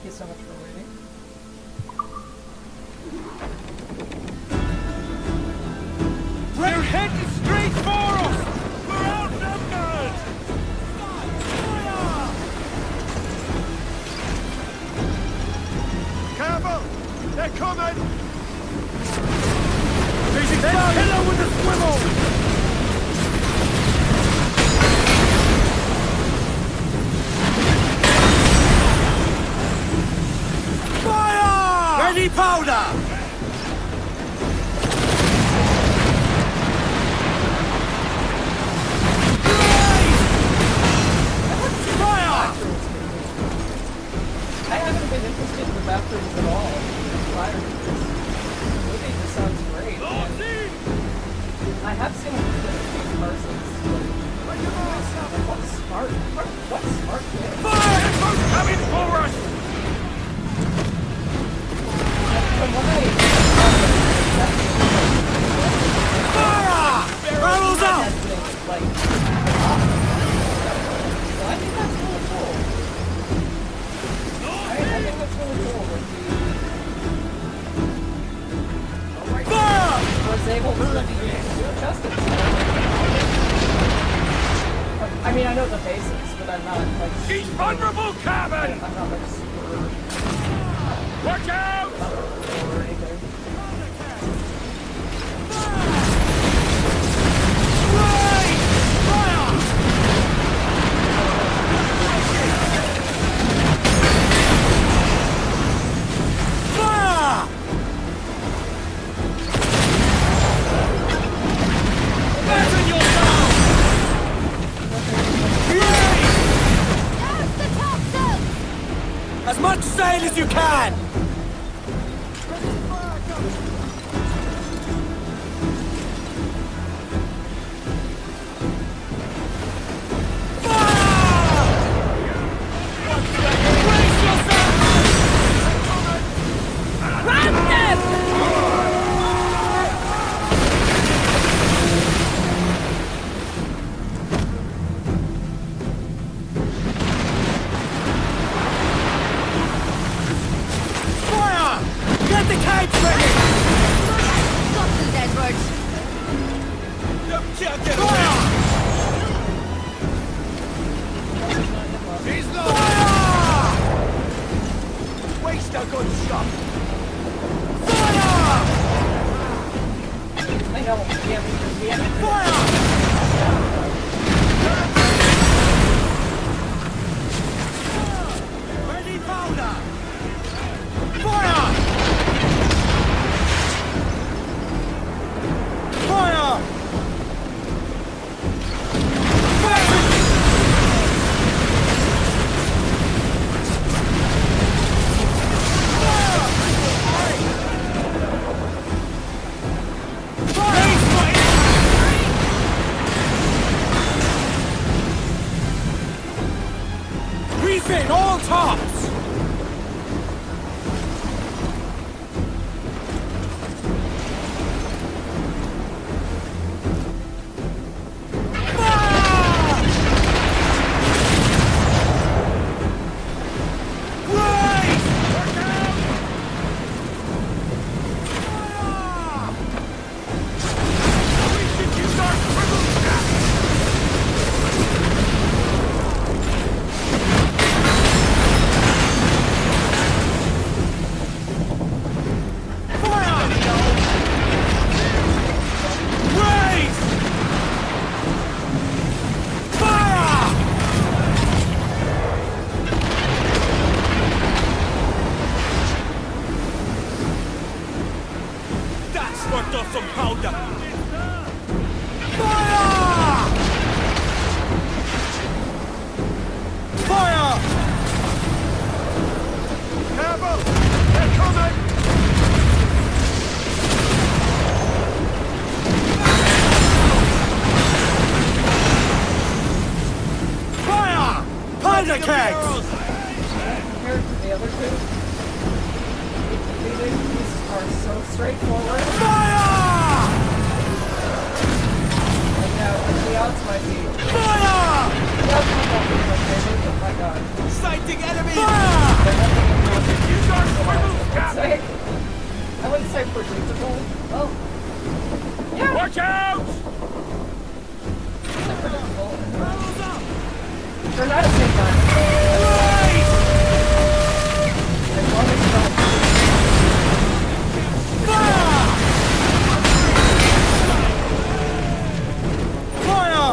you so much for waiting. They're heading straight for us! We're outnumbered! Fire! Careful! They're coming! Facing Let's fire! kill her with the swivel! Fire! Ready powder! Fire! I haven't been interested in the bathrooms at all prior to this. The movie just sounds great. And I have seen it with a few persons. What smart kid? They're both coming for us! And when Fire! Barrels out! like, I think that's really cool. I think that's really cool that Fire! he was able to do justice. I mean, I know the basics, but I'm not like. She's vulnerable, cabin! I'm not like super Watch out! or anything. Right! Fire! Fire! Fasten yourself! Right! There's the topsail! As much sail as you can! Fire! Get the kites ready! Got them, Edward! Fire! She's low! Fire! Waste a good shot! Fire! I know. Yeah. Fire! Ready powder! Fire! Fire! Refit all tops! Fire! Right! Fire! We should use our swivel cap! Fire! Raise! Fire! That's worked off some powder! Fire! Fire! Careful! They're coming! Fire! Powder kegs! Compared to the other two, these are so straightforward. Fire! say predictable? Well, yeah. Watch out! They're predictable. Barrels up! They're not a snake gun. Right! As long as you don't. Fire! Fire!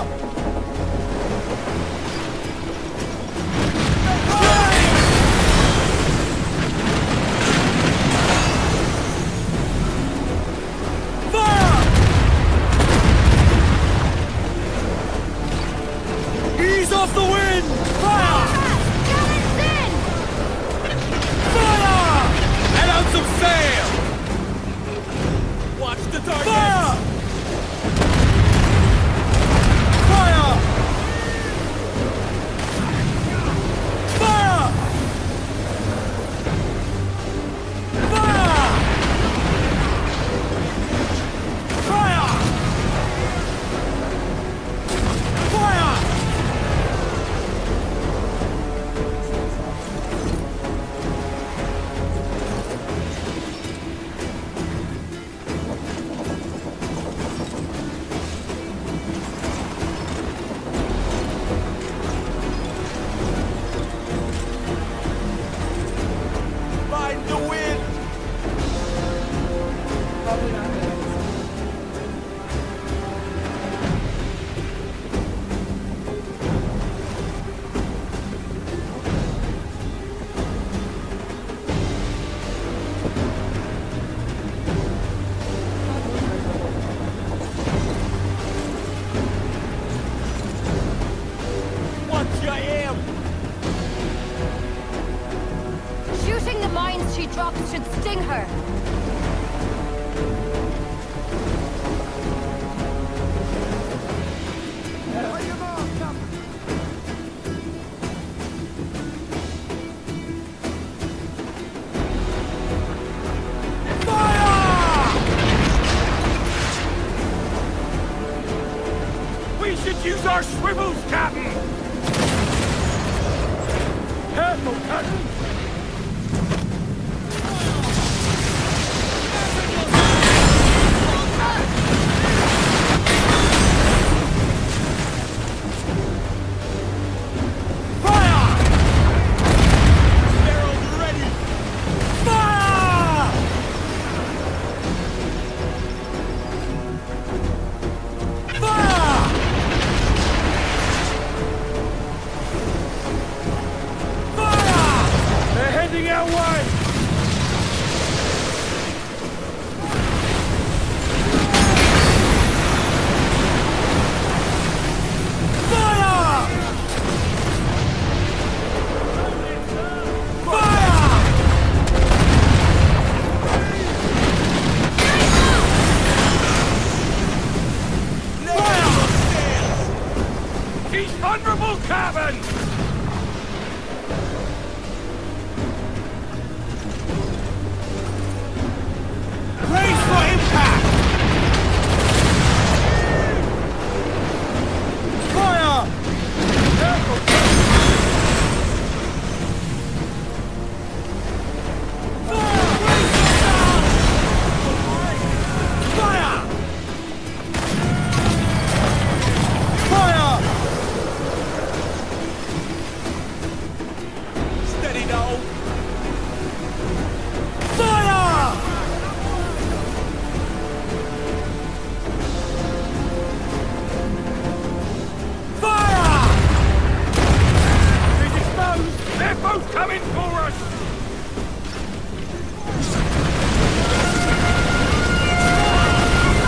Fire! Ease off the wind! Fire! Gallants in! Fire! Let out some sail! Watch the target! Fire! Fire! Fire! Fire! Fire! Fire! Find the wind! Probably not good. Watch your aim! Shooting the mines she drops should sting her. We should use our swivels, Captain! Careful, Captain! Fire! Barrels ready! Fire! Fire! Fire! They're heading our way! Fire! Fire! Fire! He's vulnerable, Captain! Brace for impact! Fire! Careful, Captain! Fire! Brace yourself! Fire! Fire! Steady now! Fire! Fire! He's exposed! They're both coming for us!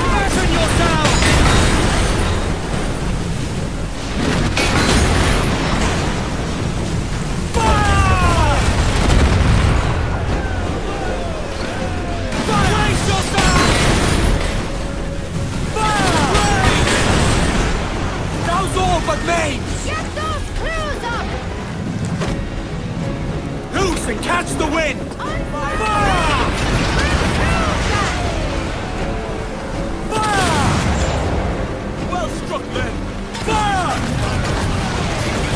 Fasten yourself! Fire! Fire! Brace yourself! Fire! Those all but mains! Get those crews up! Loose and catch the wind! On fire! Fire! Fire! Well struck, men! Fire!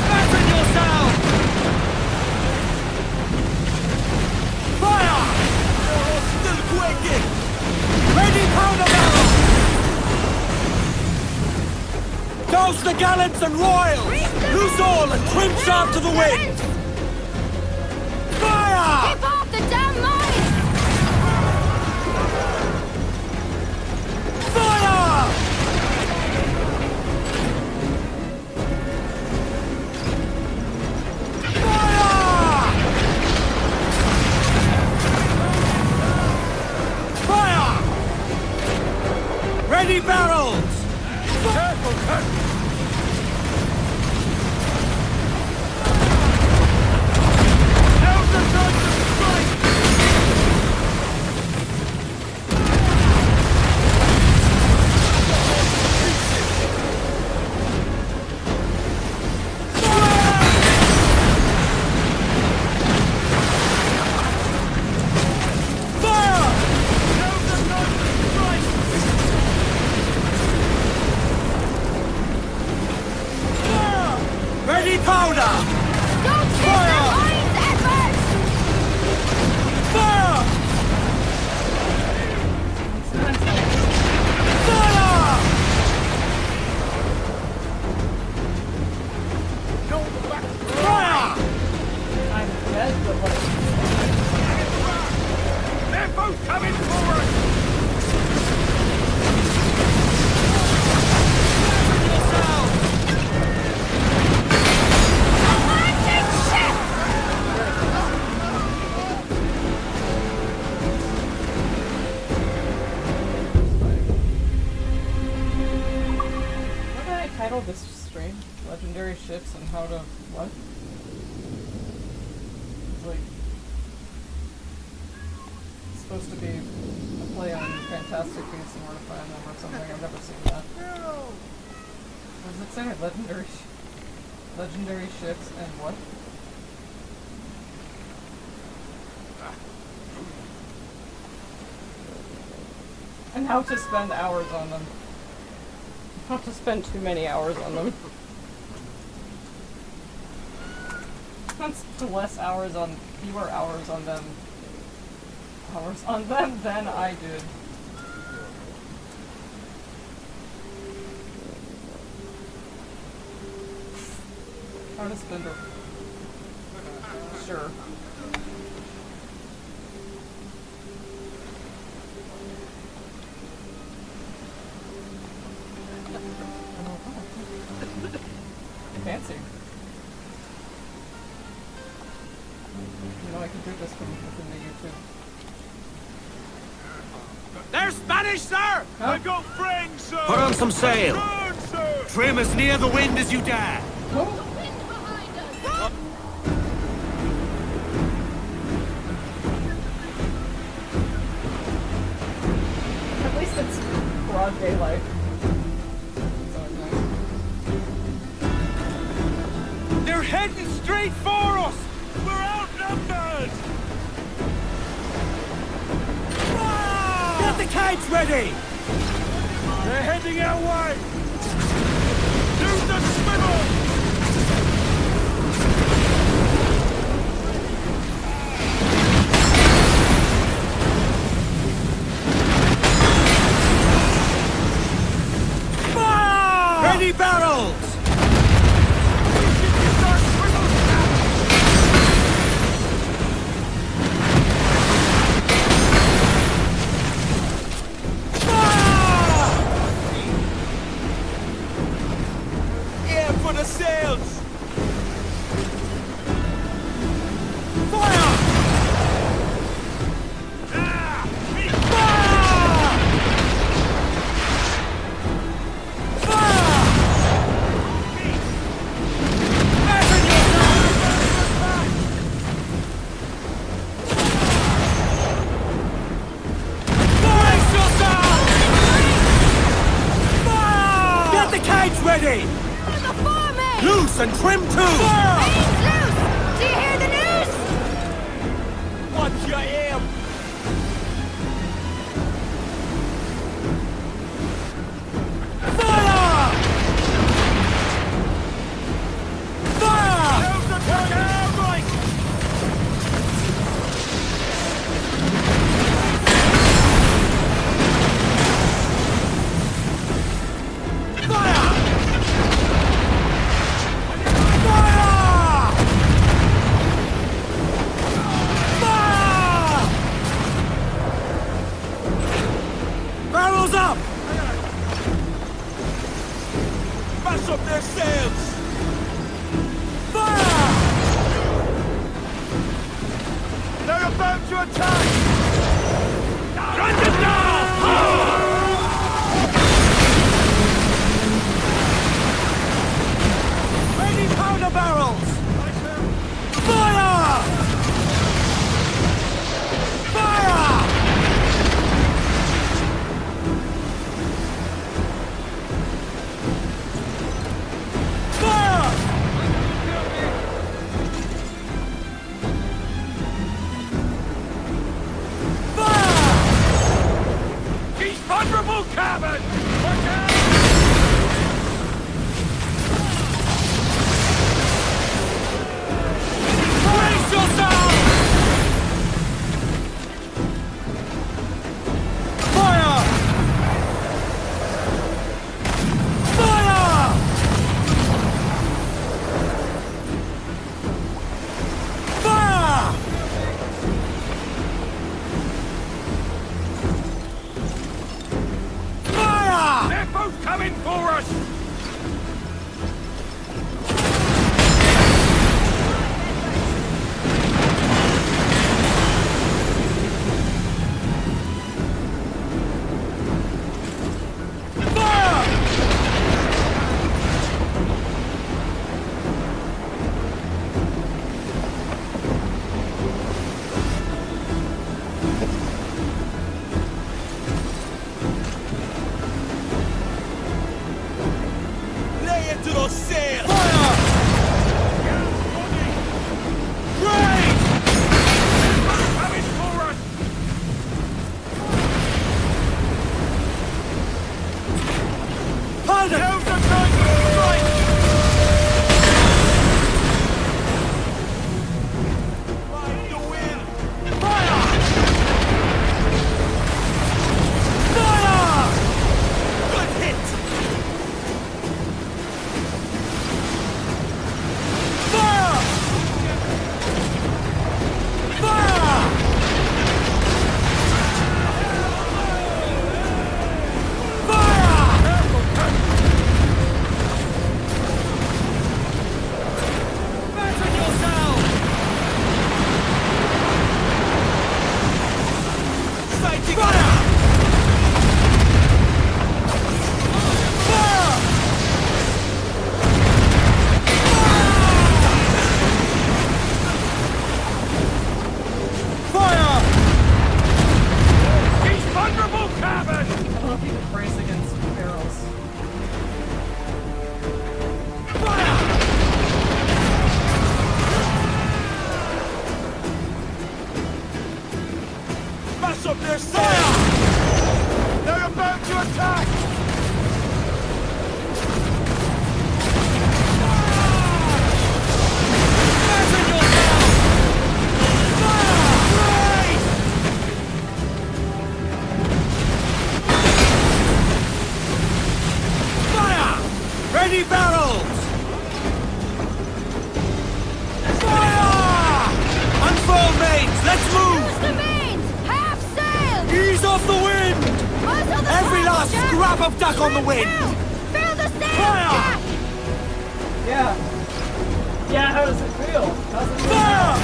Fasten yourself! Fire! Still quaking! Rouse the gallants and royals! Loose all and trim sharp to the wind! Fire! Keep off the damn mines! Fire! Fire! Ready barrels! Careful, Captain! Now's the time to strike! Fire! Now's the time to strike! Ready powder! Don't hit Fire! the mines, Edward! Fire! Fire! Fire! I'm dead, but what? They're both coming forward! What did I title this stream? Legendary ships and how to what? It's like it's supposed to be a play on Fantastic Beasts and Where to Find Them or something. I've never seen that. What does it say? Legendary ships and what? And how to spend hours on them. Not to spend too many hours on them. Spend less hours on, fewer hours on them. Hours on them than I did. How to spend a... Sure. Fancy. You know, I can do this from within the YouTube. They're Spanish, sir! I got friends, sir! Put on some sail! Turn, sir! Trim as near the wind as you dare! Oh, at least it's broad daylight. So it's nice. They're heading straight for us! We're outnumbered! Get the kites ready! They're heading our way! Use the swivel! Fire! Ready barrels! Use our swivels now! Fire! Air for the sails! Fire! Ah! Fire! Fire! Fasten yourselves! Brace yourselves! Fire! Get the kites ready! The foreman! Loose and trim too! Fire! Mains loose! Do you hear the news? Watch your aim! Fire! Fire! Now's the time! Right! Fire! about to attack! Guns down! Ready powder barrels! Fire! Fire! Fire! Fire! He's vulnerable, cabin! Look out! Brace yourself! Fire! Fire! Fire! Fire! They're both coming for us! Fire! Lay into those sails! Fire! Great! Coming for us! Pardon! How's the gun? Right! Ride the wind! Fire! Fire! Good hit! Fire! Fire! Fire! Batten yourself! Sighting fire! Fire! Fire! He's vulnerable, cabin! I don't know if you can brace against barrels. Fire! Mash up their sail! They're about to attack! Batten yourself! Fire! Great! Fire! Ready barrels! Fire! Unfold mains! Let's move! Use the mains! Half sail! Ease off the wind! Muzzle the Every sails, last Jack! scrap of duck on the wind! Now! Fill the sails, Fire! Jack! Yeah. Yeah, how does it feel? How's it feel? Fire!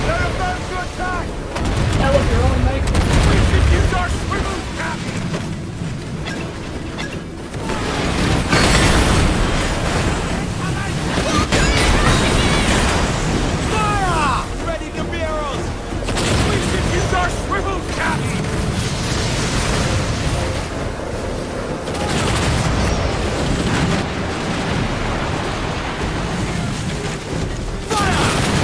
They're about to attack! Hell of your own making. We should use our swivels, Captain! Fire! Ready the barrels! We should use our swivels, Captain! Fire!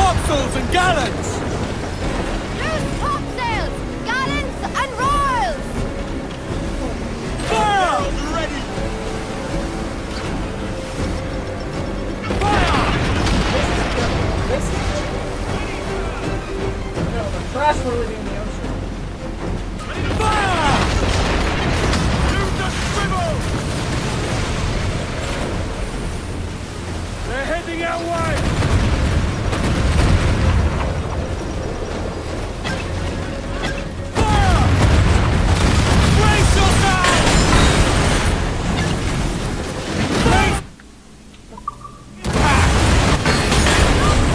Topsails and gallants! Loose topsails, gallants, and royals! Fire! Ready! This no, the trash we're leaving in the ocean. Fire! Use the swivel! They're heading our way! Fire! Brace yourself! Brace!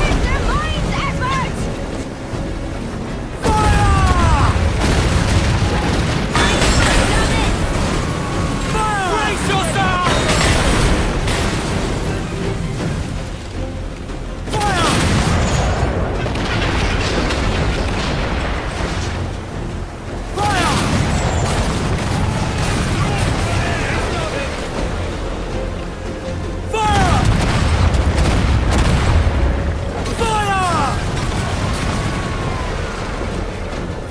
Hit their mines, effort! Fire! Damn it! Brace yourself! Fire! Fire! Fire! Fire!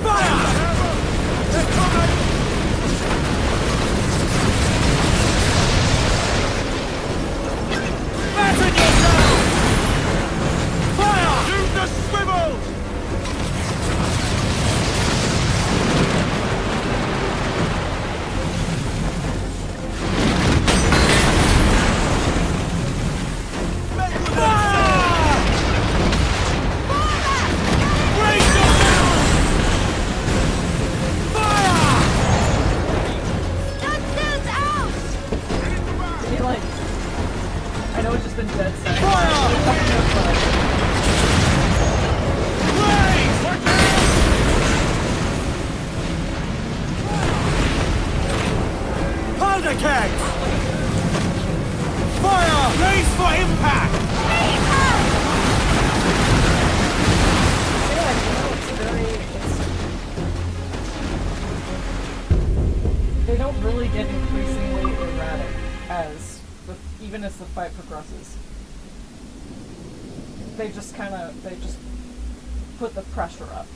Fire! They're coming! Fasten yourself! Fire! Use the swivel! Fire! Brace yourself! Fire! Stunsails out! He like, I know it's just been dead set. Fire! Brace! Powder kegs! Fire! Brace for impact! Yeah, you know, it's they don't really get increasingly erratic even as the fight progresses. They just put the pressure up.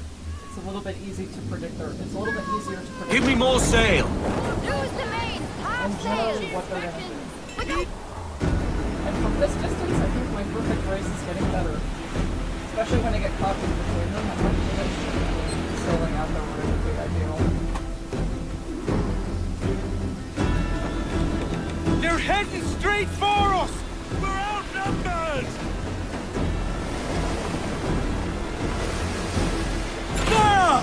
It's a little bit easy to predict it's a little bit easier to predict. Give me more sail! Lose the mains, half And generally sails! what they're gonna do. Look out! And from this distance, I think my perfect race is getting better. Especially when I get caught in between them. I'm not even sailing out there where it would be ideal. They're heading straight for us! We're outnumbered! Fire!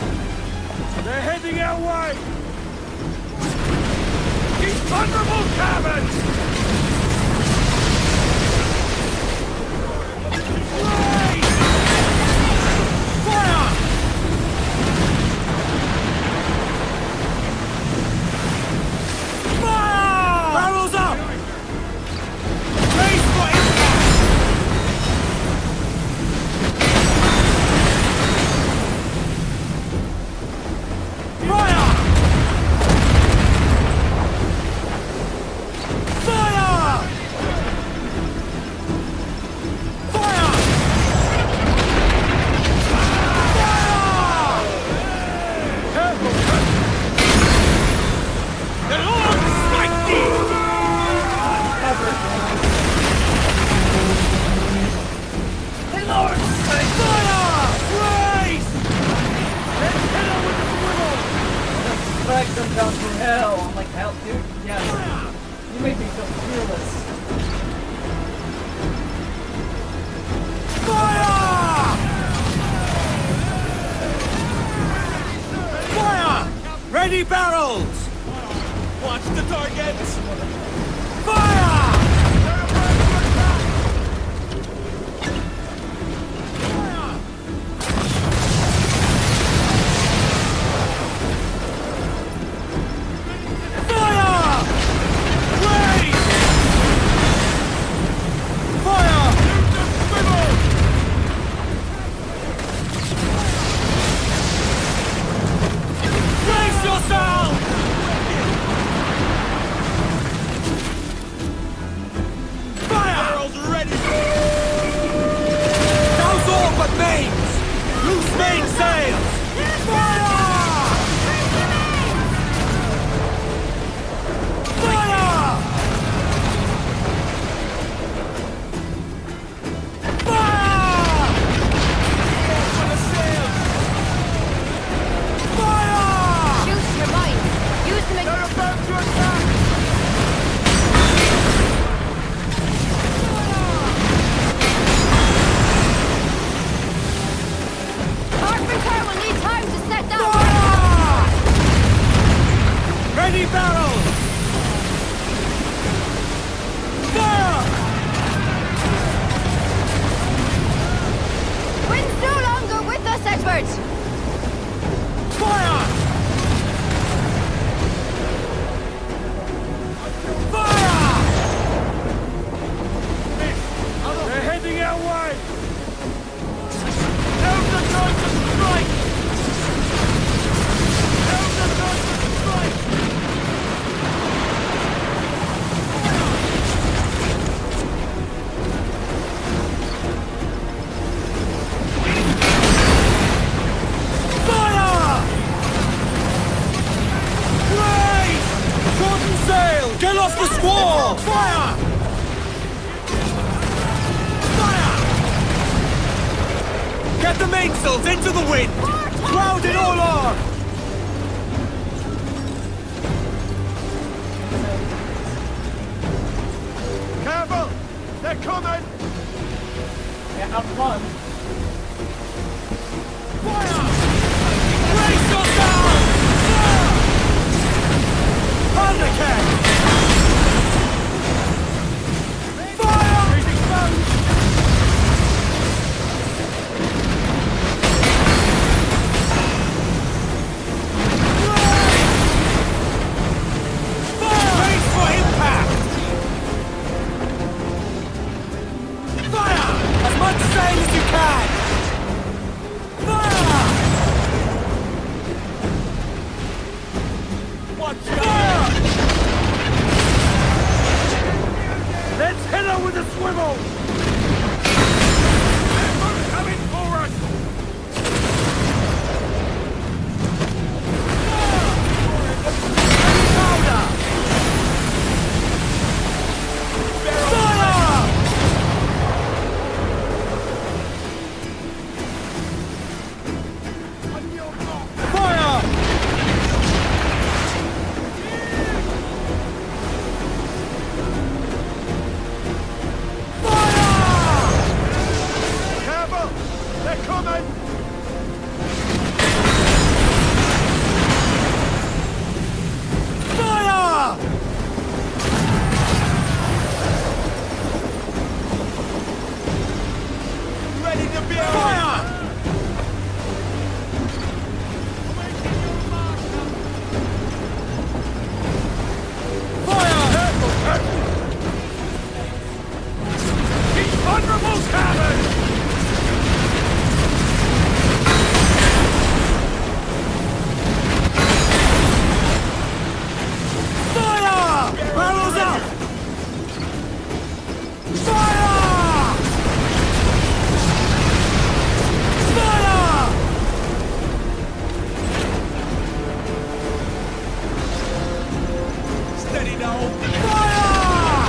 They're heading our way! These vulnerable cabins! Fire! Fire! Barrels up! Brace for impact! Fire! Fire! Fire! The Lord strike thee! Fire! Brace! Let's hit her with the swivel! Drag them down to hell. I'm like, hell, dude, yes. You make me feel fearless. Fire! Fire! Ready barrels! Watch the targets! Fire! Fire! Brace! Fire! Swivel! Brace yourself! Get off the squall! Fire! Fire! Get the mainsails into the wind! Crowd it all on! Careful! They're coming! Yeah, have fun. Fire! Brace yourself! Fire! Undercast! Fire! He's exposed! Fire! Brace for impact! Fire! As much sail as you can! Fire! Watch fire! Let's hit her with a swivel! They're both coming for us! Powder! Fire! Fire! Fire! Careful! They're coming! Fire! Ready to be Fire! Fire! Careful, Captain! He's vulnerable, Captain! Fire! Barrels up! Fire! Fire! Steady now! Fire!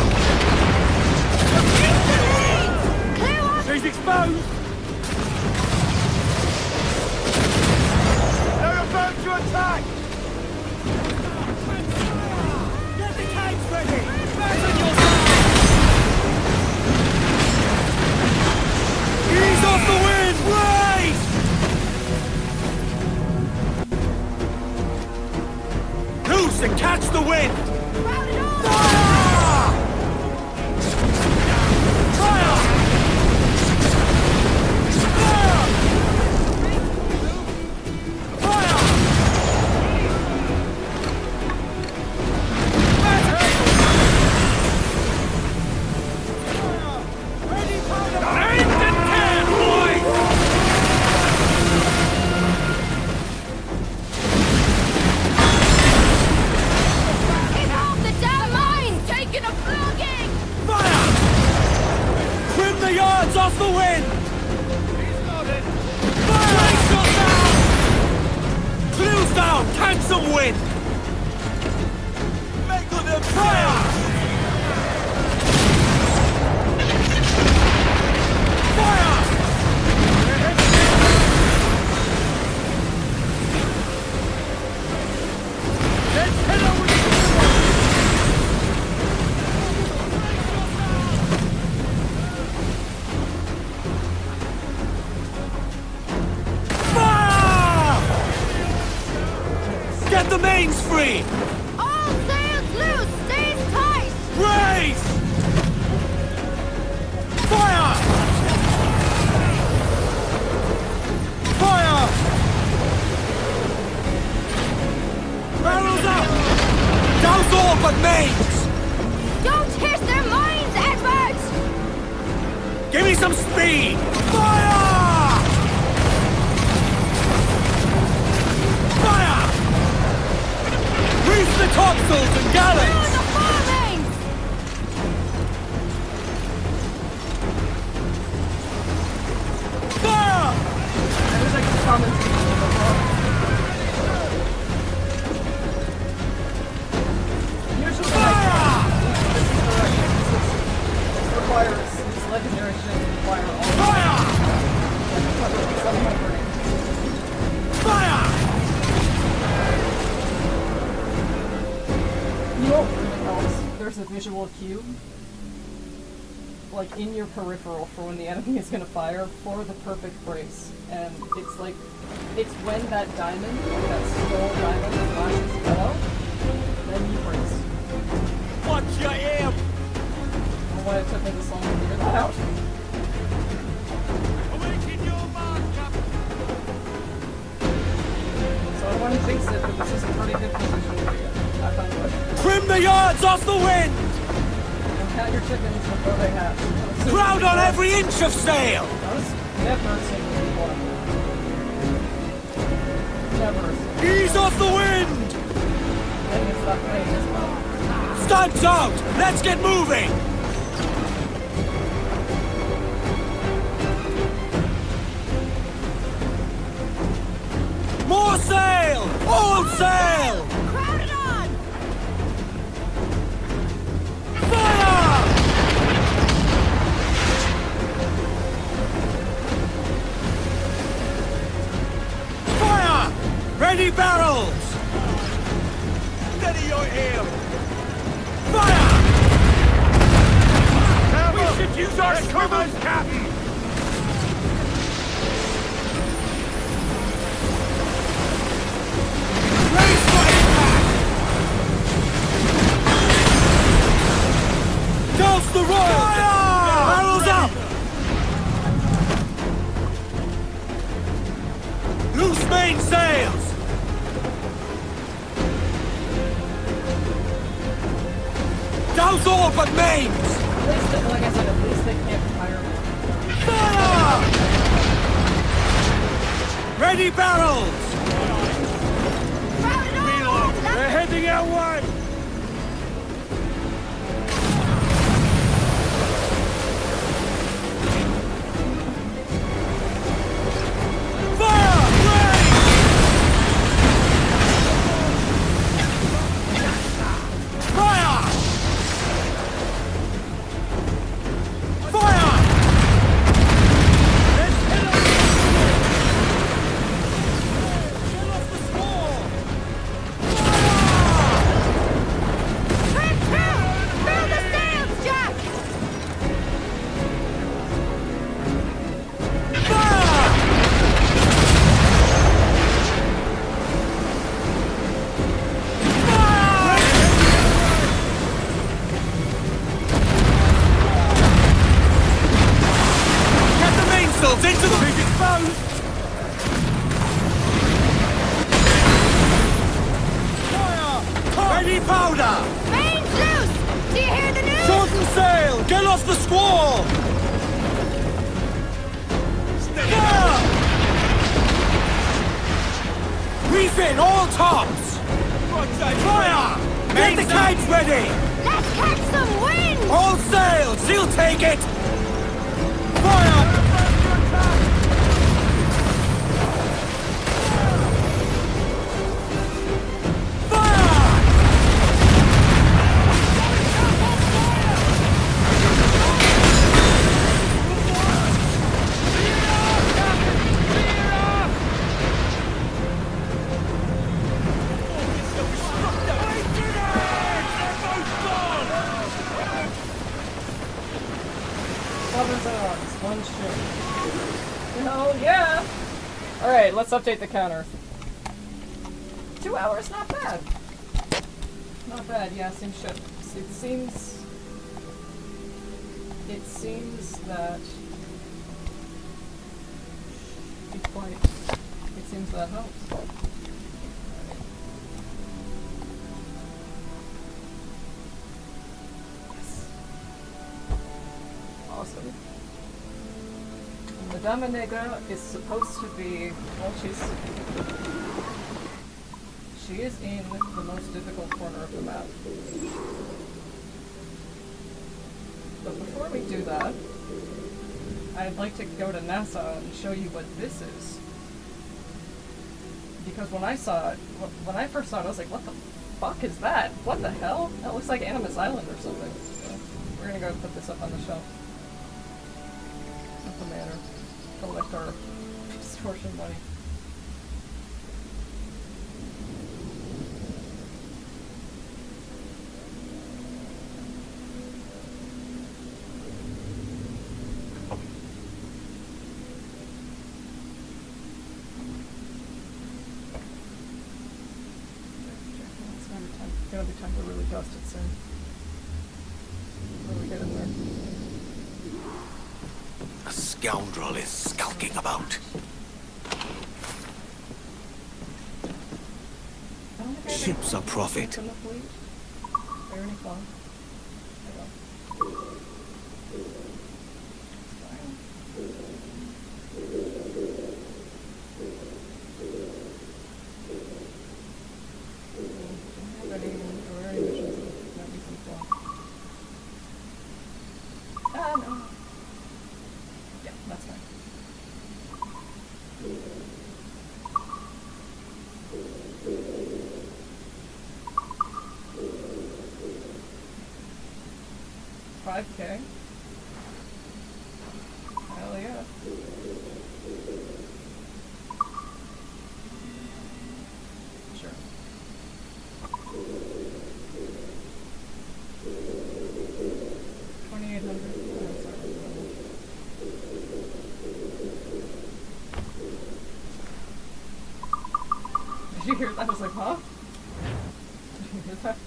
Clear up! She's exposed! They're about to attack! Get the tanks ready! Fasten yourself! Ease off the wind! Race! Loose and catch the wind! Crowd it all! Fire! Fire! Fire! Fire! Ready, powder! Aimed and can, boys! Get off the damn mines! Taking a flogging! Fire! Trim the yards off the wind! Fire! Brace yourself! Clews down! Catch some wind! Make them fire! Fire! Let's hit her with Fire! Get the mains free! All sails loose! Stays tight! Raise! Fire! Fire! Barrels up! Douse all but mains! Don't hit their mines, Edward! Give me some speed! Fire! Fire! Reef the topsails and Through gallants! the foremains! Fire! There's like a commentation in the book. Here's the Fire! Oh, it helps. There's a visual cue, like in your peripheral, for when the enemy is gonna fire for the perfect brace, and it's like it's when that diamond, like that skull diamond, flashes yellow, then you brace. Watch your aim! I don't know why it took me this long to figure that out. Awaken your mark, Captain! So I don't want to jinx it, but this is a pretty good position to be in. I found it. Trim the yards off the wind! And count your chickens before they hatch. Crowd on every inch of sail! Those never seem to be one. Never. Ease off the wind! Then it's not playing as well. Stunts out! Let's get moving! More sail! All sail! Crowd it on! Fire! Fire! Ready barrels! Steady your aim! Fire! We should use our swivels, Captain! Race for impact! Douse the royal! Fire! Barrels up! Loose main sails! Douse all but mains! At least, like I said, at least they can't fire me. Fire! Ready barrels! Crowd it on! They're heading our way! Fire! Rain! Fire! Fire! Let's hit 'em! Get off the score! Trim, trim! Fill the sails, Jack! Fire! Get the mainsails into the big exposed! Fire! Ready powder! Mains loose! Do you hear the news? Shorten sail! Get off the squall! Fire! Reef in all tops! Fire! Get the kites ready! Let's catch some wind! All sails! He'll take it! Fire! Fire! Lovers arms, one ship. Hell yeah! Alright, let's update the counter. 2 hours, not bad. Not bad, yeah, same ship. It seems that... Be quiet. It seems that helps. Yes. Awesome. And the Dama Negra is supposed to be, well, she is in the most difficult corner of the map. But before we do that, I'd like to go to NASA and show you what this is. Because when I saw it, when I first saw it, I was like, what the fuck is that? What the hell? That looks like Animus Island or something. So, we're gonna go put this up on the shelf. At the manor. Collect our distortion money. gonna be time to really dust it soon. Really get in there. A scoundrel is skulking about. I don't think I have Ships any are profit. ships in the fleet. Are there any fun? I don't. No. Yeah, that's fine. $5K? Hell yeah. Sure. $2,800. Did you hear that? I was like, huh? Did you hear that?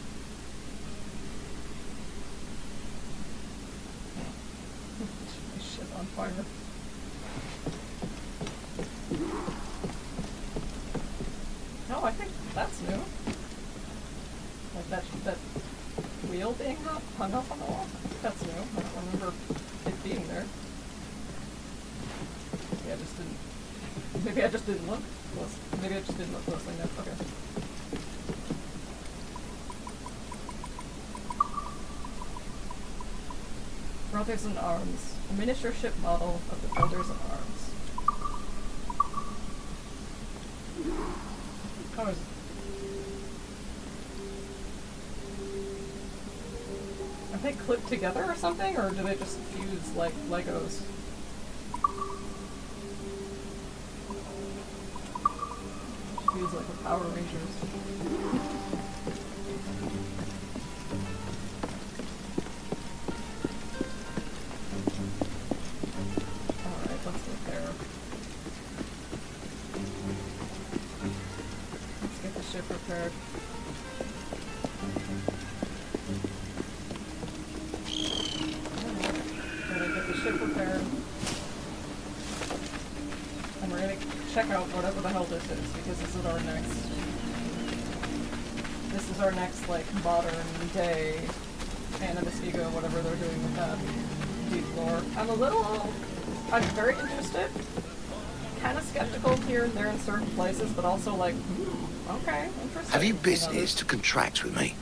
My shit on fire. No, I think that's new. Like that wheel being hung up on the wall. I think that's new. I don't remember it being there. Maybe I just didn't look. Maybe I just didn't look closely enough. Okay. Brothers in Arms. A miniature ship model of the Brothers in Arms. Oh, are they clipped together or something, or do they just fuse like Legos? Fuse like the Power Rangers. Alright, let's repair. Let's get the ship repaired. Gotta get the ship repaired. And we're gonna check out whatever the hell this is, because this is our next like modern day Animus Ego, whatever they're doing with that deep lore. I'm very interested, kind of skeptical here and there in certain places, but also like, okay, interesting. Have you business to contract with me?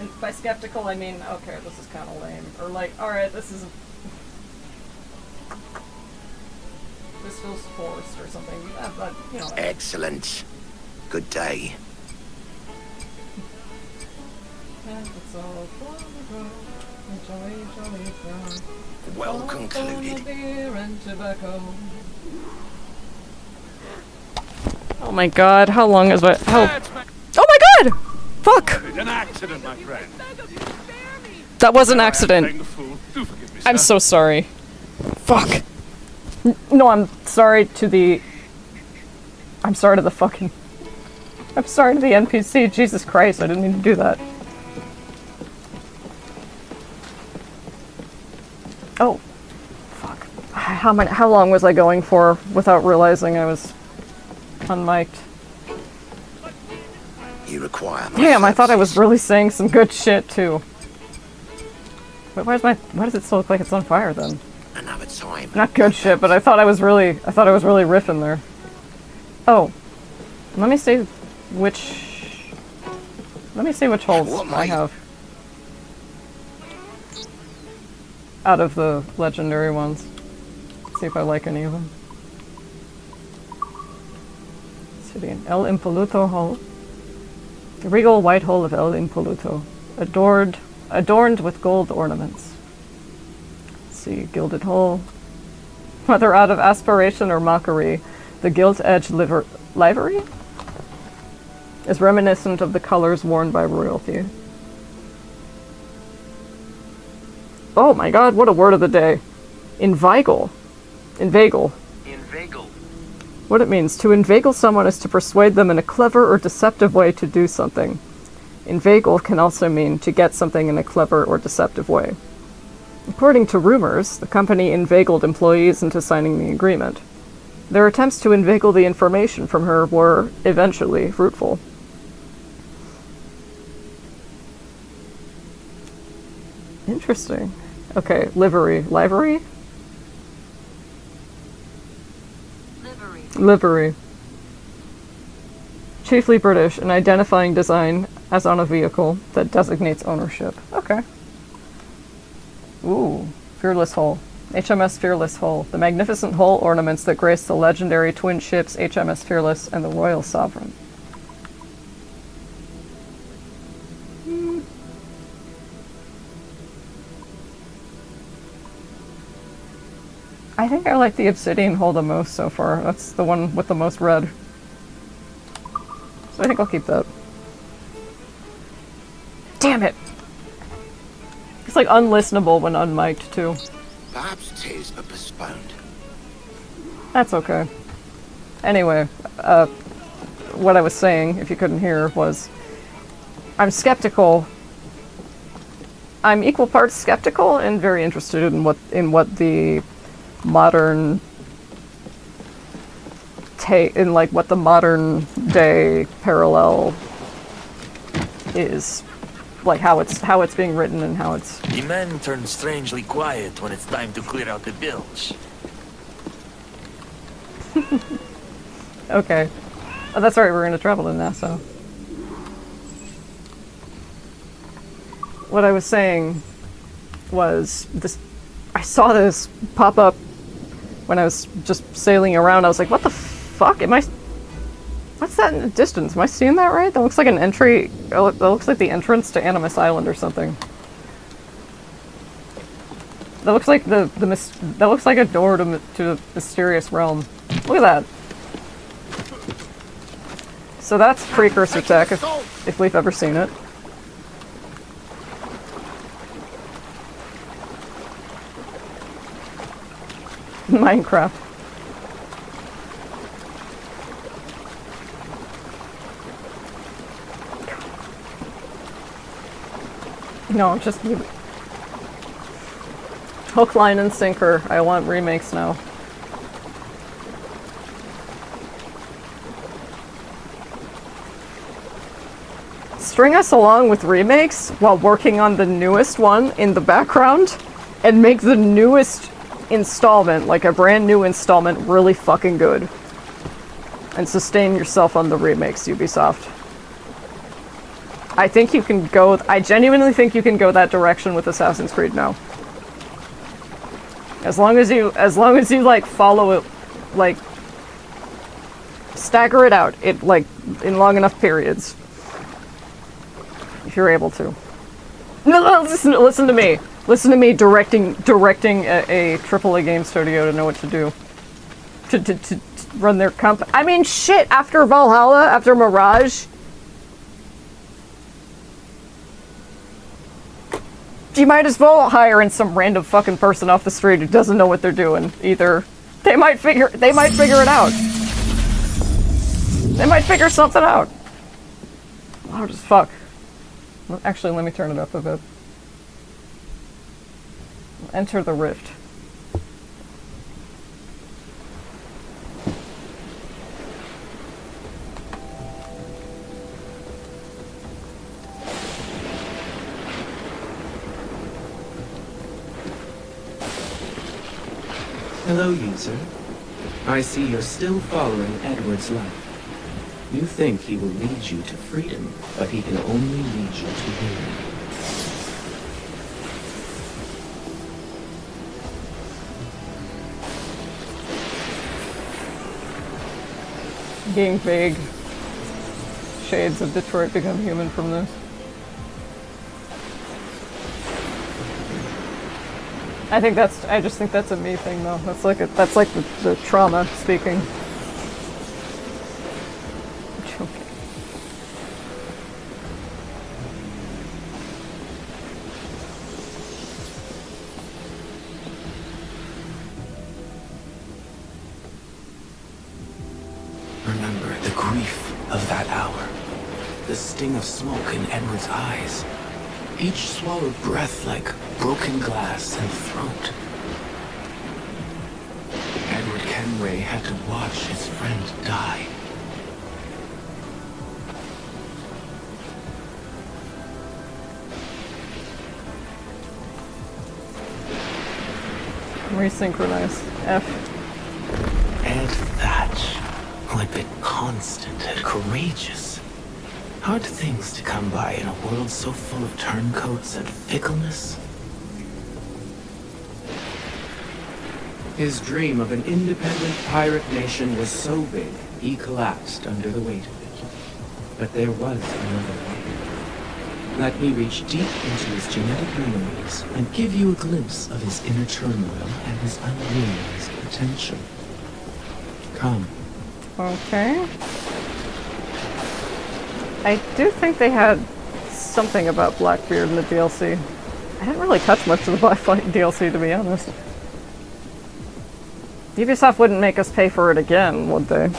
And by skeptical, I mean, okay, this is kind of lame. Or like, alright, this feels forced or something. But, you know. Excellent. Good day. And it's all for the road, a jolly, jolly crowd. Well All concluded. for beer and tobacco. Oh my god, how long is it? That's Oh my god! Fuck! an accident, my friend. That was an I am accident. playing the fool. Do forgive me, I'm sir. so sorry. Fuck. No, I'm sorry to the... I'm sorry to the fucking... I'm sorry to the NPC. Jesus Christ, I didn't mean to do that. Oh. Fuck. How long was I going for without realizing I was unmiked? You require my Damn, I thought I was services. really saying some good shit too. Wait, why does it still look like it's on fire then? Another time. Not good shit, but I thought I was really riffing there. Oh. Let me see which holds What I might- have. Out of the legendary ones. See if I like any of them. City in El Impoluto Hall. The regal white hall of El Impoluto. Adorned with gold ornaments. Let's see, gilded hall. Whether out of aspiration or mockery, the gilt-edged livery is reminiscent of the colors worn by royalty. Oh my god, what a word of the day. Inveigle. Inveigle. What it means. To inveigle someone is to persuade them in a clever or deceptive way to do something. Inveigle can also mean to get something in a clever or deceptive way. According to rumors, the company inveigled employees into signing the agreement. Their attempts to inveigle the information from her were, eventually, fruitful. Interesting. Okay, livery. Livery? Livery. Chiefly British, an identifying design, as on a vehicle, that designates ownership. Okay. Ooh, Fearless Hull. HMS Fearless Hull. The magnificent hull ornaments that grace the legendary twin ships HMS Fearless and the Royal Sovereign. I think I like the Obsidian Hull the most so far. That's the one with the most red. So I think I'll keep that. Damn it! It's like unlistenable when unmiked too. Perhaps tales were postponed. That's okay. Anyway, what I was saying, if you couldn't hear, was I'm skeptical. I'm equal parts skeptical and very interested in what the modern what the modern day parallel is, like how it's being written and how it's. The men turn strangely quiet when it's time to clear out the bilge. Okay. Oh, that's right, we're gonna travel to NASA. What I was saying was this. I saw this pop up when I was just sailing around. I was like, what the fuck? What's that in the distance? Am I seeing that right? That looks like an entry. That looks like the entrance to Animus Island or something. That looks like that looks like a door to the mysterious realm. Look at that. So that's precursor tech, if we've ever seen it. Minecraft. No, just hook, line, and sinker. I want remakes now. String us along with remakes while working on the newest one in the background and make the newest installment, like a brand new installment, really fucking good. And sustain yourself on the remakes, Ubisoft. I think you can go, I genuinely think you can go that direction with Assassin's Creed now. As long as you like follow it, like stagger it out, like in long enough periods. If you're able to. No, listen to me. Listen to me directing a AAA game studio to know what to do. To run their company. I mean, shit, after Valhalla, after Mirage, you might as well hire in some random fucking person off the street who doesn't know what they're doing either. They might figure it out. They might figure something out. Loud as fuck. Actually, let me turn it up a bit. Enter the rift. Hello, user. I see you're still following Edward's life. You think he will lead you to freedom, but he can only lead you to ruin. Being vague. Shades of Detroit Become Human from this. I just think that's a me thing though. That's like the trauma speaking. I'm joking. Remember the grief of that hour. The sting of smoke in Edward's eyes. Each swallowed breath like broken glass and throat. Edward Kenway had to watch his friend die. Resynchronize. F. Ed Thatch, who had been constant and courageous. Hard things to come by in a world so full of turncoats and fickleness. His dream of an independent pirate nation was so big, he collapsed under the weight of it. But there was another way. Let me reach deep into his genetic memories and give you a glimpse of his inner turmoil and his unrealized potential. Come. Okay. I do think they had something about Blackbeard in the DLC. I didn't really touch much of the Blackflight DLC, to be honest. Ubisoft wouldn't make us pay for it again, would they?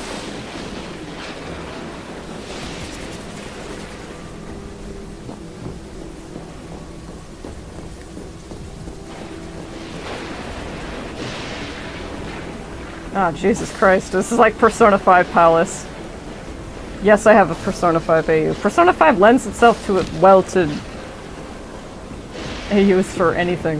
Ah, Jesus Christ, this is like Persona 5 Palace. Yes, I have a Persona 5 AU. Persona 5 lends itself to it well to AUs for anything.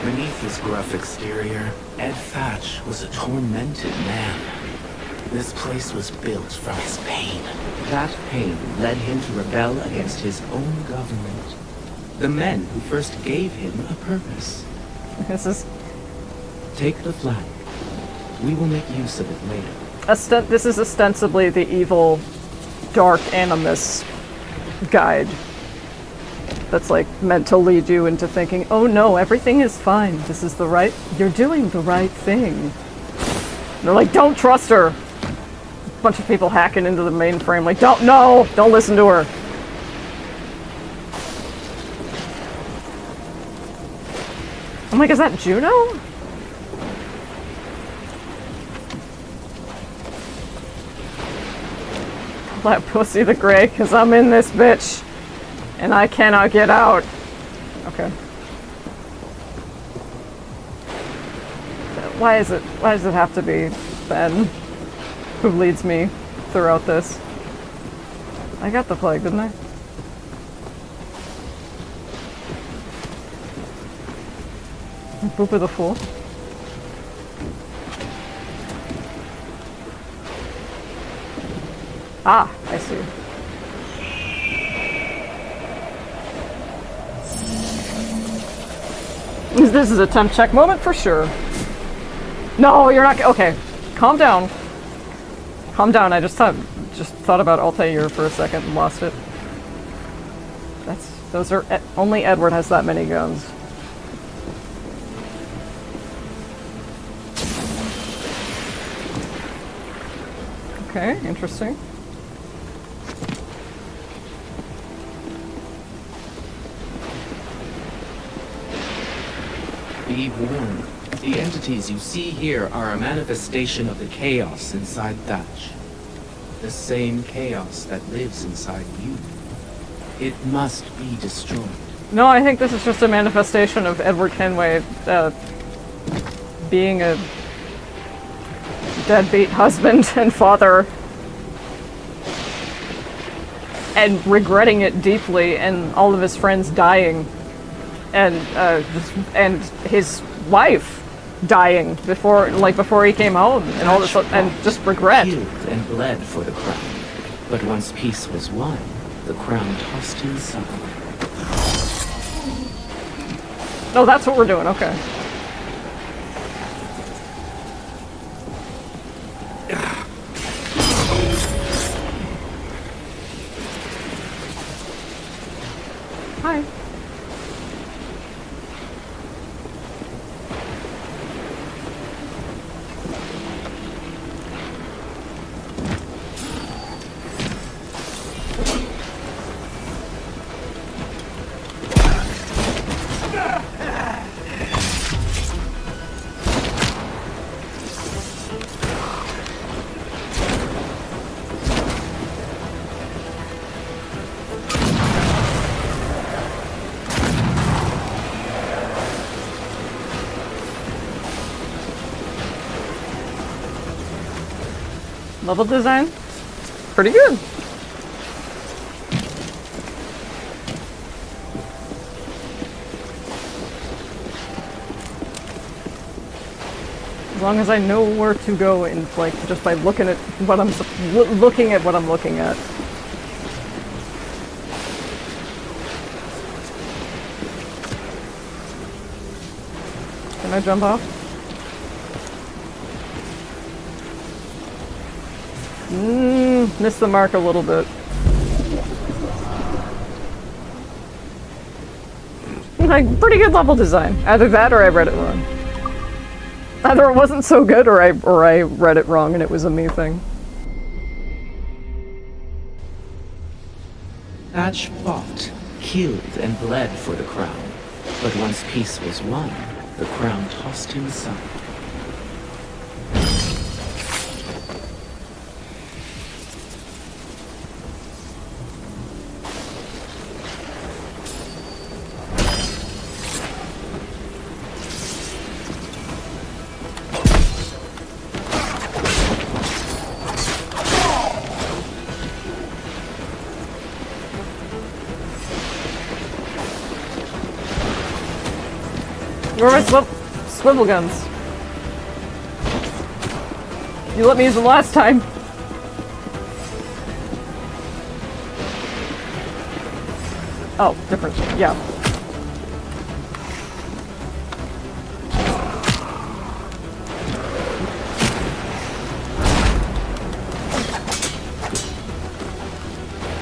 Beneath his gruff exterior, Ed Thatch was a tormented man. This place was built from his pain. That pain led him to rebel against his own government. The men who first gave him a purpose. This is... Take the flag. We will make use of it later. This is ostensibly the evil Dark Animus guide. That's like meant to lead you into thinking, oh no, everything is fine. This is the right... You're doing the right thing. And they're like, don't trust her. Bunch of people hacking into the mainframe like, don't listen to her. I'm like, is that Juno? Call that pussy the Grey, cause I'm in this bitch. And I cannot get out. Okay. Why does it have to be Ben who leads me throughout this? I got the plague, didn't I? Boopa the Fool. Ah, I see. This is a temp check moment for sure. No, you're not. Okay, calm down. Calm down. I just thought about Altair for a second and lost it. Those are only Edward has that many guns. Okay, interesting. Be warned. The entities you see here are a manifestation of the chaos inside Thatch. The same chaos that lives inside you. It must be destroyed. No, I think this is just a manifestation of Edward Kenway being a deadbeat husband and father and regretting it deeply, and all of his friends dying, and his wife dying before he came home, and all this, and just regret. Killed and bled for the crown, but once peace was won, the crown tossed him aside. Oh, that's what we're doing. Okay. Hi. Level design? Pretty good. As long as I know where to go and like just by looking at what I'm looking at what I'm looking at. Can I jump off? Missed the mark a little bit. Like, pretty good level design. Either that or I read it wrong. Either it wasn't so good or I read it wrong and it was a me thing. Thatch fought, killed, and bled for the crown. But once peace was won, the crown tossed him aside. Where are my swivel guns? You let me use them last time. Oh, different. Yeah.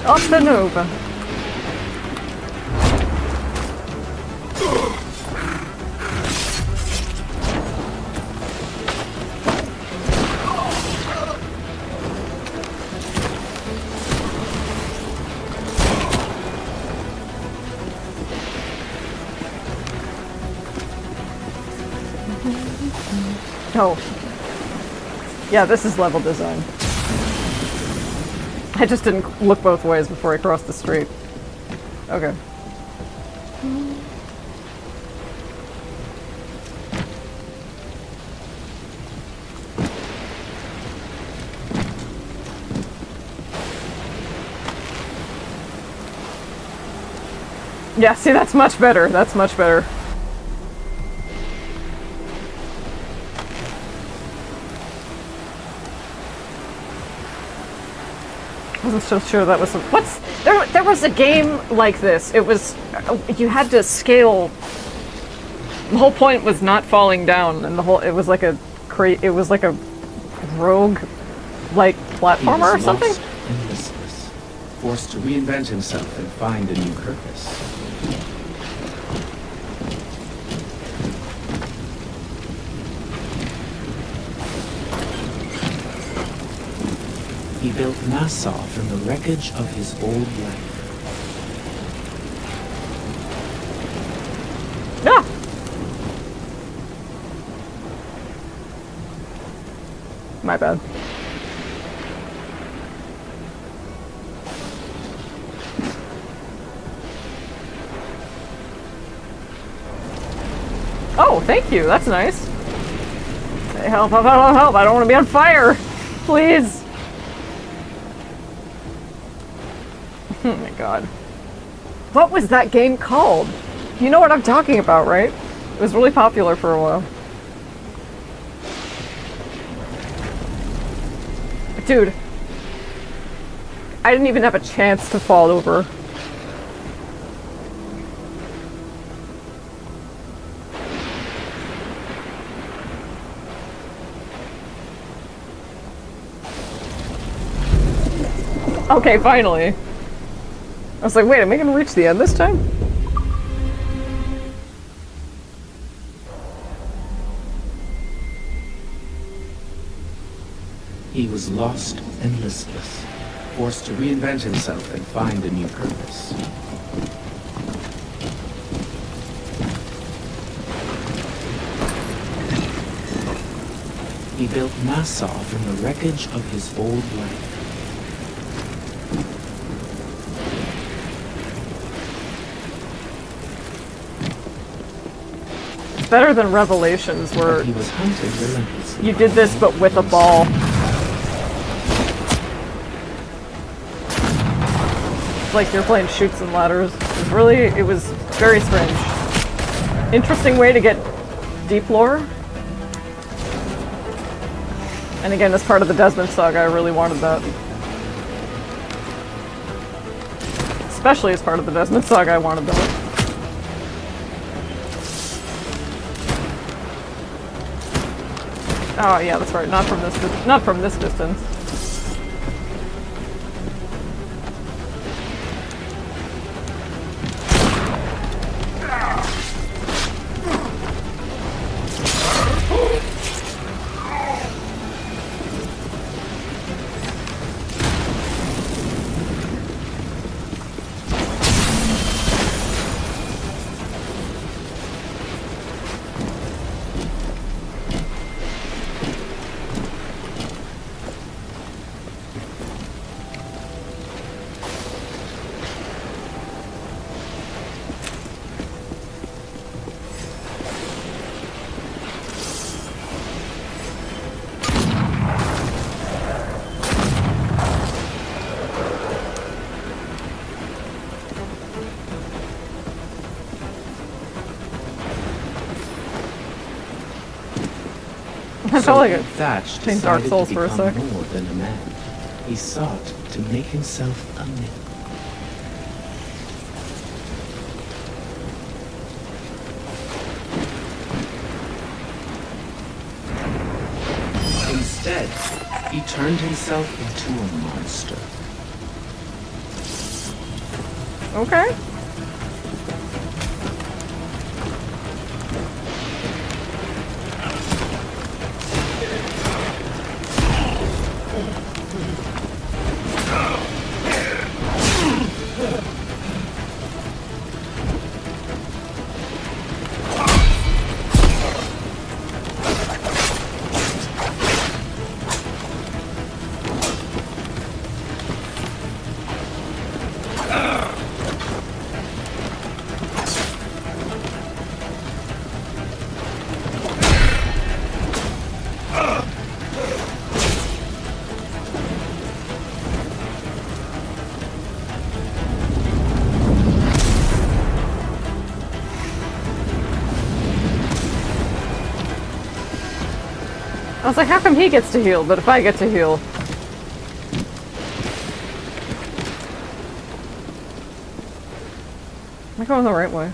Up and over. Oh. Yeah, this is level design. I just didn't look both ways before I crossed the street. Okay. Yeah, see, that's much better. That's much better. Wasn't so sure that was what's there was a game like this. It was you had to scale. The whole point was not falling down, and it was like a rogue like platformer or something. Lost and listless, forced to reinvent himself and find a new purpose. He built Nassau from the wreckage of his old life. Yeah. My bad. Oh, thank you. That's nice. Hey, help, help, help, help. I don't want to be on fire. Please. Oh my god. What was that game called? You know what I'm talking about, right? It was really popular for a while. Dude. I didn't even have a chance to fall over. Okay, finally. I was like, wait, am I gonna reach the end this time? He was lost and listless, forced to reinvent himself and find a new purpose. He built Nassau from the wreckage of his old life. Better than Revelations, where He was hunted relentlessly. you did this but with a ball. like you're playing Chutes and Ladders. It was very strange. Interesting way to get deep lore. And again, as part of the Desmond saga, I really wanted that. Especially as part of the Desmond saga, I wanted that. Oh yeah, that's right. Not from this distance. I felt like it. Thatch playing Dark decided Souls to for a become sec. more than a man. He sought to make himself a myth. Instead, he turned himself into a monster. Okay. I was like, how come he gets to heal, but if I get to heal? Am I going the right way?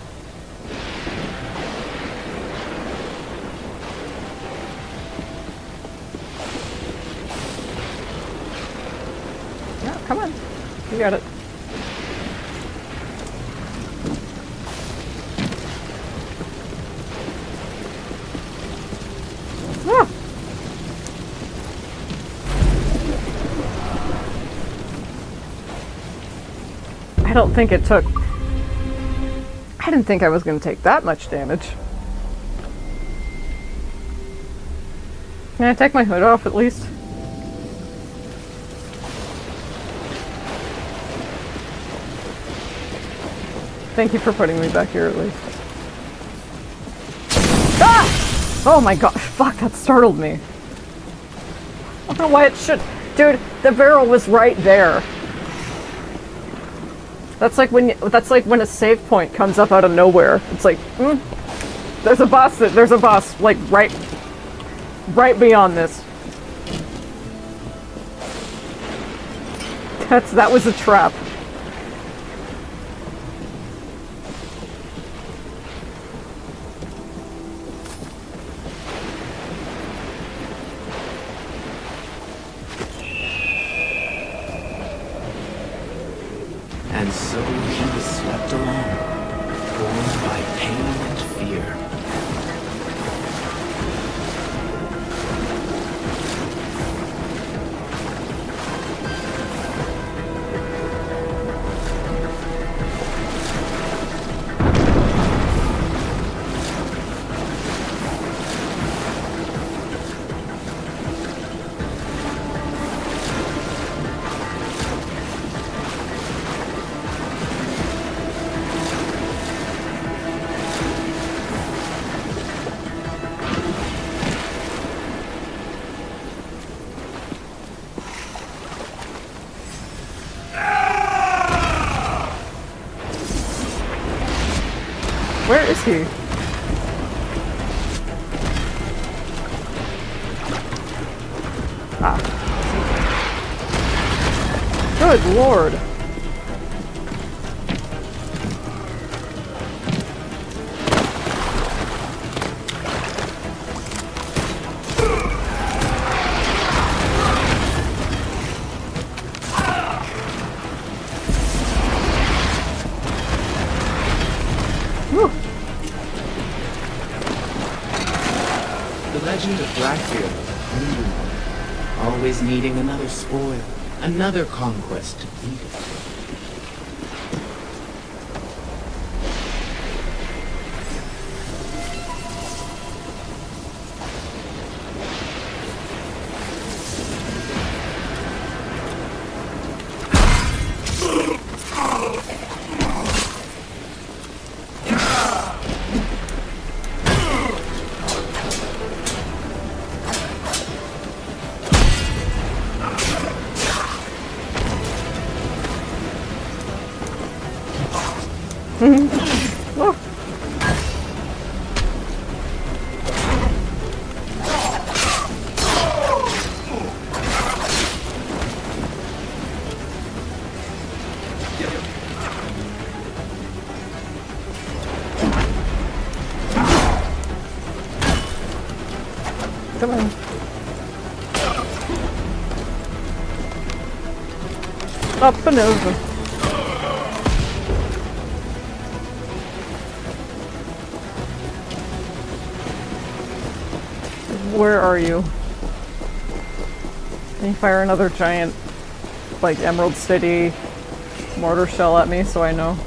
Yeah, come on. You got it. Ah! I don't think it took... I didn't think I was going to take that much damage. Can I take my hood off at least? Thank you for putting me back here at least. Ah! Oh my god, fuck, that startled me. I don't know why it should... Dude, the barrel was right there. That's like when a save point comes up out of nowhere. It's like, there's a boss like right beyond this. That was a trap. And so he was swept along, torn by pain and fear. Where is he? Ah. Good lord. The legend of Blackbeard, always needing another spoil, another conquest to beat it. Oh. Come on. Up and over. Where are you? Can you fire another giant, like, Emerald City mortar shell at me so I know?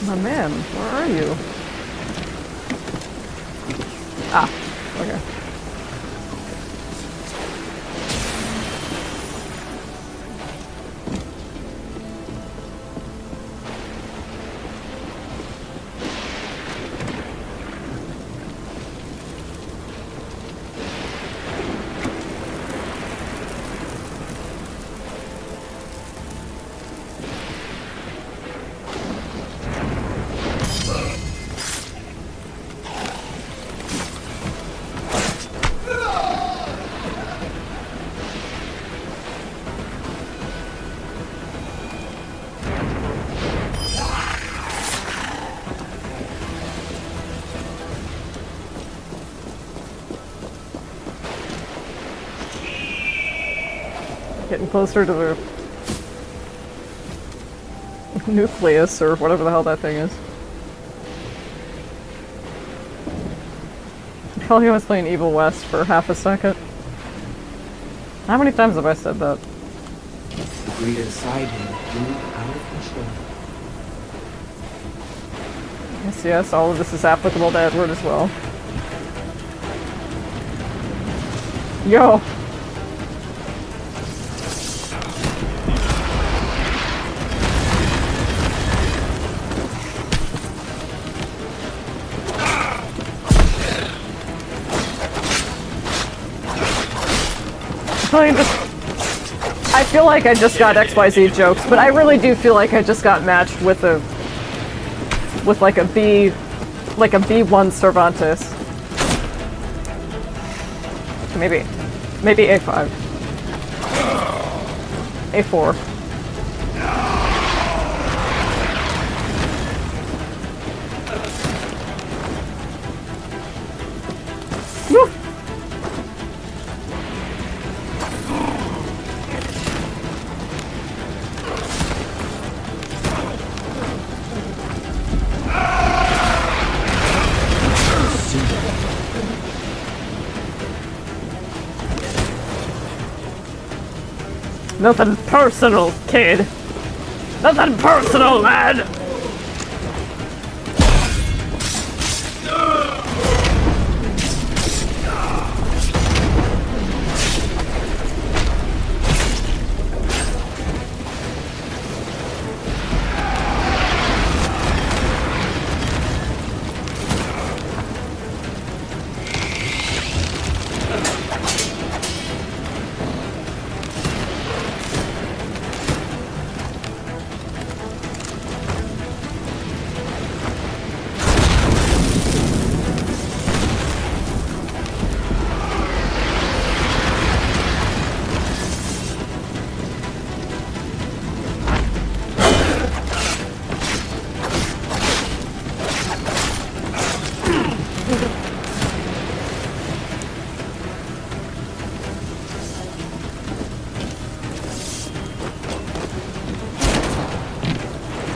My man, where are you? Ah, okay. Getting closer to the nucleus, or whatever the hell that thing is. I felt like I was playing Evil West for half a second. How many times have I said that? The greed inside him grew out of control. Yes, yes, all of this is applicable to Edward as well. Yo! I feel like I just got XYZ jokes, but I really do feel like I just got matched with like a B1 Cervantes. Maybe A5. A4. Woo! Nothing personal, kid. Nothing personal, lad.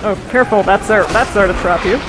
Oh, careful, that's there to trap you.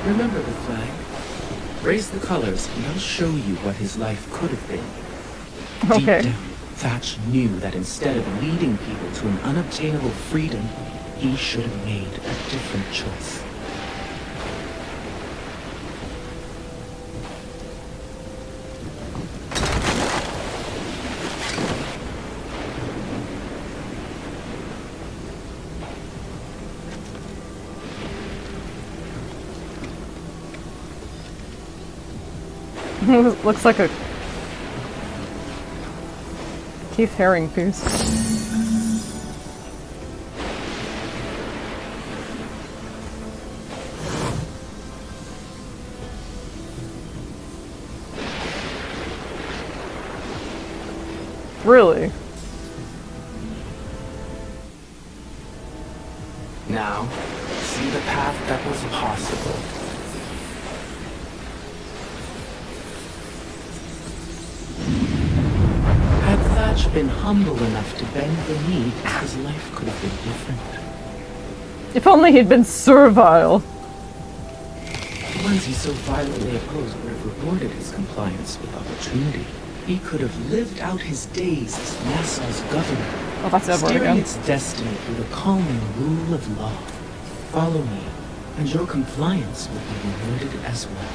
Remember the flag. Raise the colors, and I'll show you what his life could have been. Okay. Deep down, Thatch knew that instead of leading people to an unobtainable freedom, he should have made a different choice. Looks like a Keith Haring piece. Really? Now, see the path that was possible. Had Thatch been humble enough to bend the knee, his life could have been different. If only he'd been servile. The ones he so violently opposed would have rewarded his compliance with opportunity. He could have lived out his days as Nassau's governor, Oh, that's Edward steering again. its destiny through the calming rule of law. Follow me, and your compliance will be rewarded as well.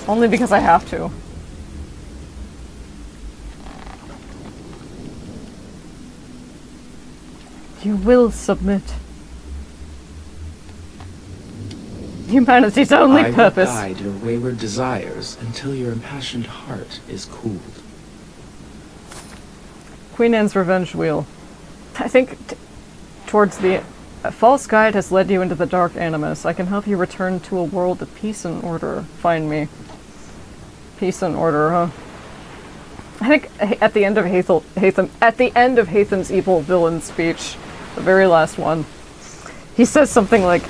Only because I have to. You will submit. Humanity's only I will purpose. guide your wayward desires until your impassioned heart is cooled. Queen Anne's Revenge Wheel. I think towards the... A false guide has led you into the dark animus. I can help you return to a world of peace and order. Find me. Peace and order, huh? I think at the end of Hatham's evil villain speech, the very last one, he says something like,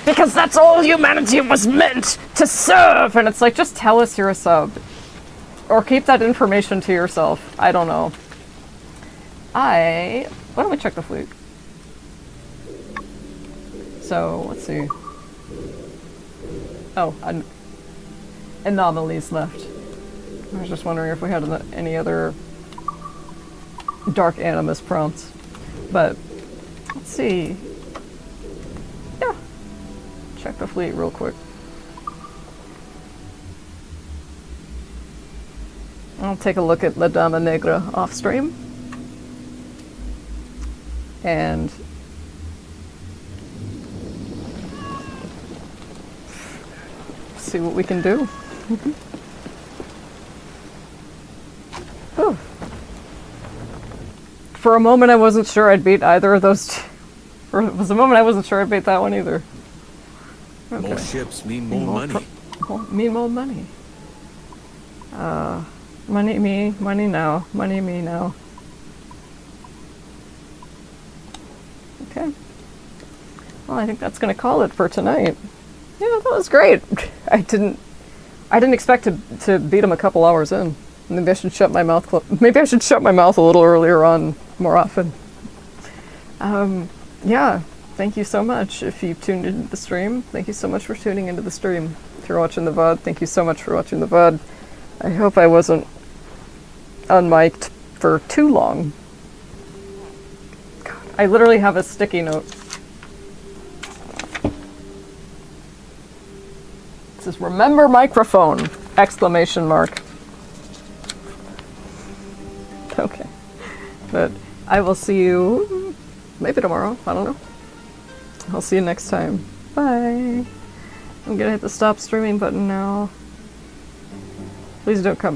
"Because that's all humanity was meant to serve!" And it's like, just tell us you're a sub. Or keep that information to yourself. I don't know. Why don't we check the fleet? So, let's see. Oh, anomalies left. I was just wondering if we had any other dark animus prompts. But, let's see. Yeah. Check the fleet real quick. I'll take a look at La Dama Negra off stream. And see what we can do. Whew. For a moment I wasn't sure I'd beat either of those two. For a moment I wasn't sure I'd beat that one either. Okay. More ships mean more money. Mean more money. Money me, money now, money me now. Okay. Well, I think that's gonna call it for tonight. Yeah, that was great. I didn't expect to beat him a couple hours in. Maybe I should shut my mouth. Maybe I should shut my mouth a little earlier on, more often. Yeah, thank you so much. If you tuned into the stream, thank you so much for tuning into the stream. If you're watching the VOD, thank you so much for watching the VOD. I hope I wasn't unmiked for too long. God, I literally have a sticky note. It says, "Remember microphone!" Exclamation mark. Okay. But I will see you maybe tomorrow. I don't know. I'll see you next time. Bye. I'm gonna hit the stop streaming button now. Please don't come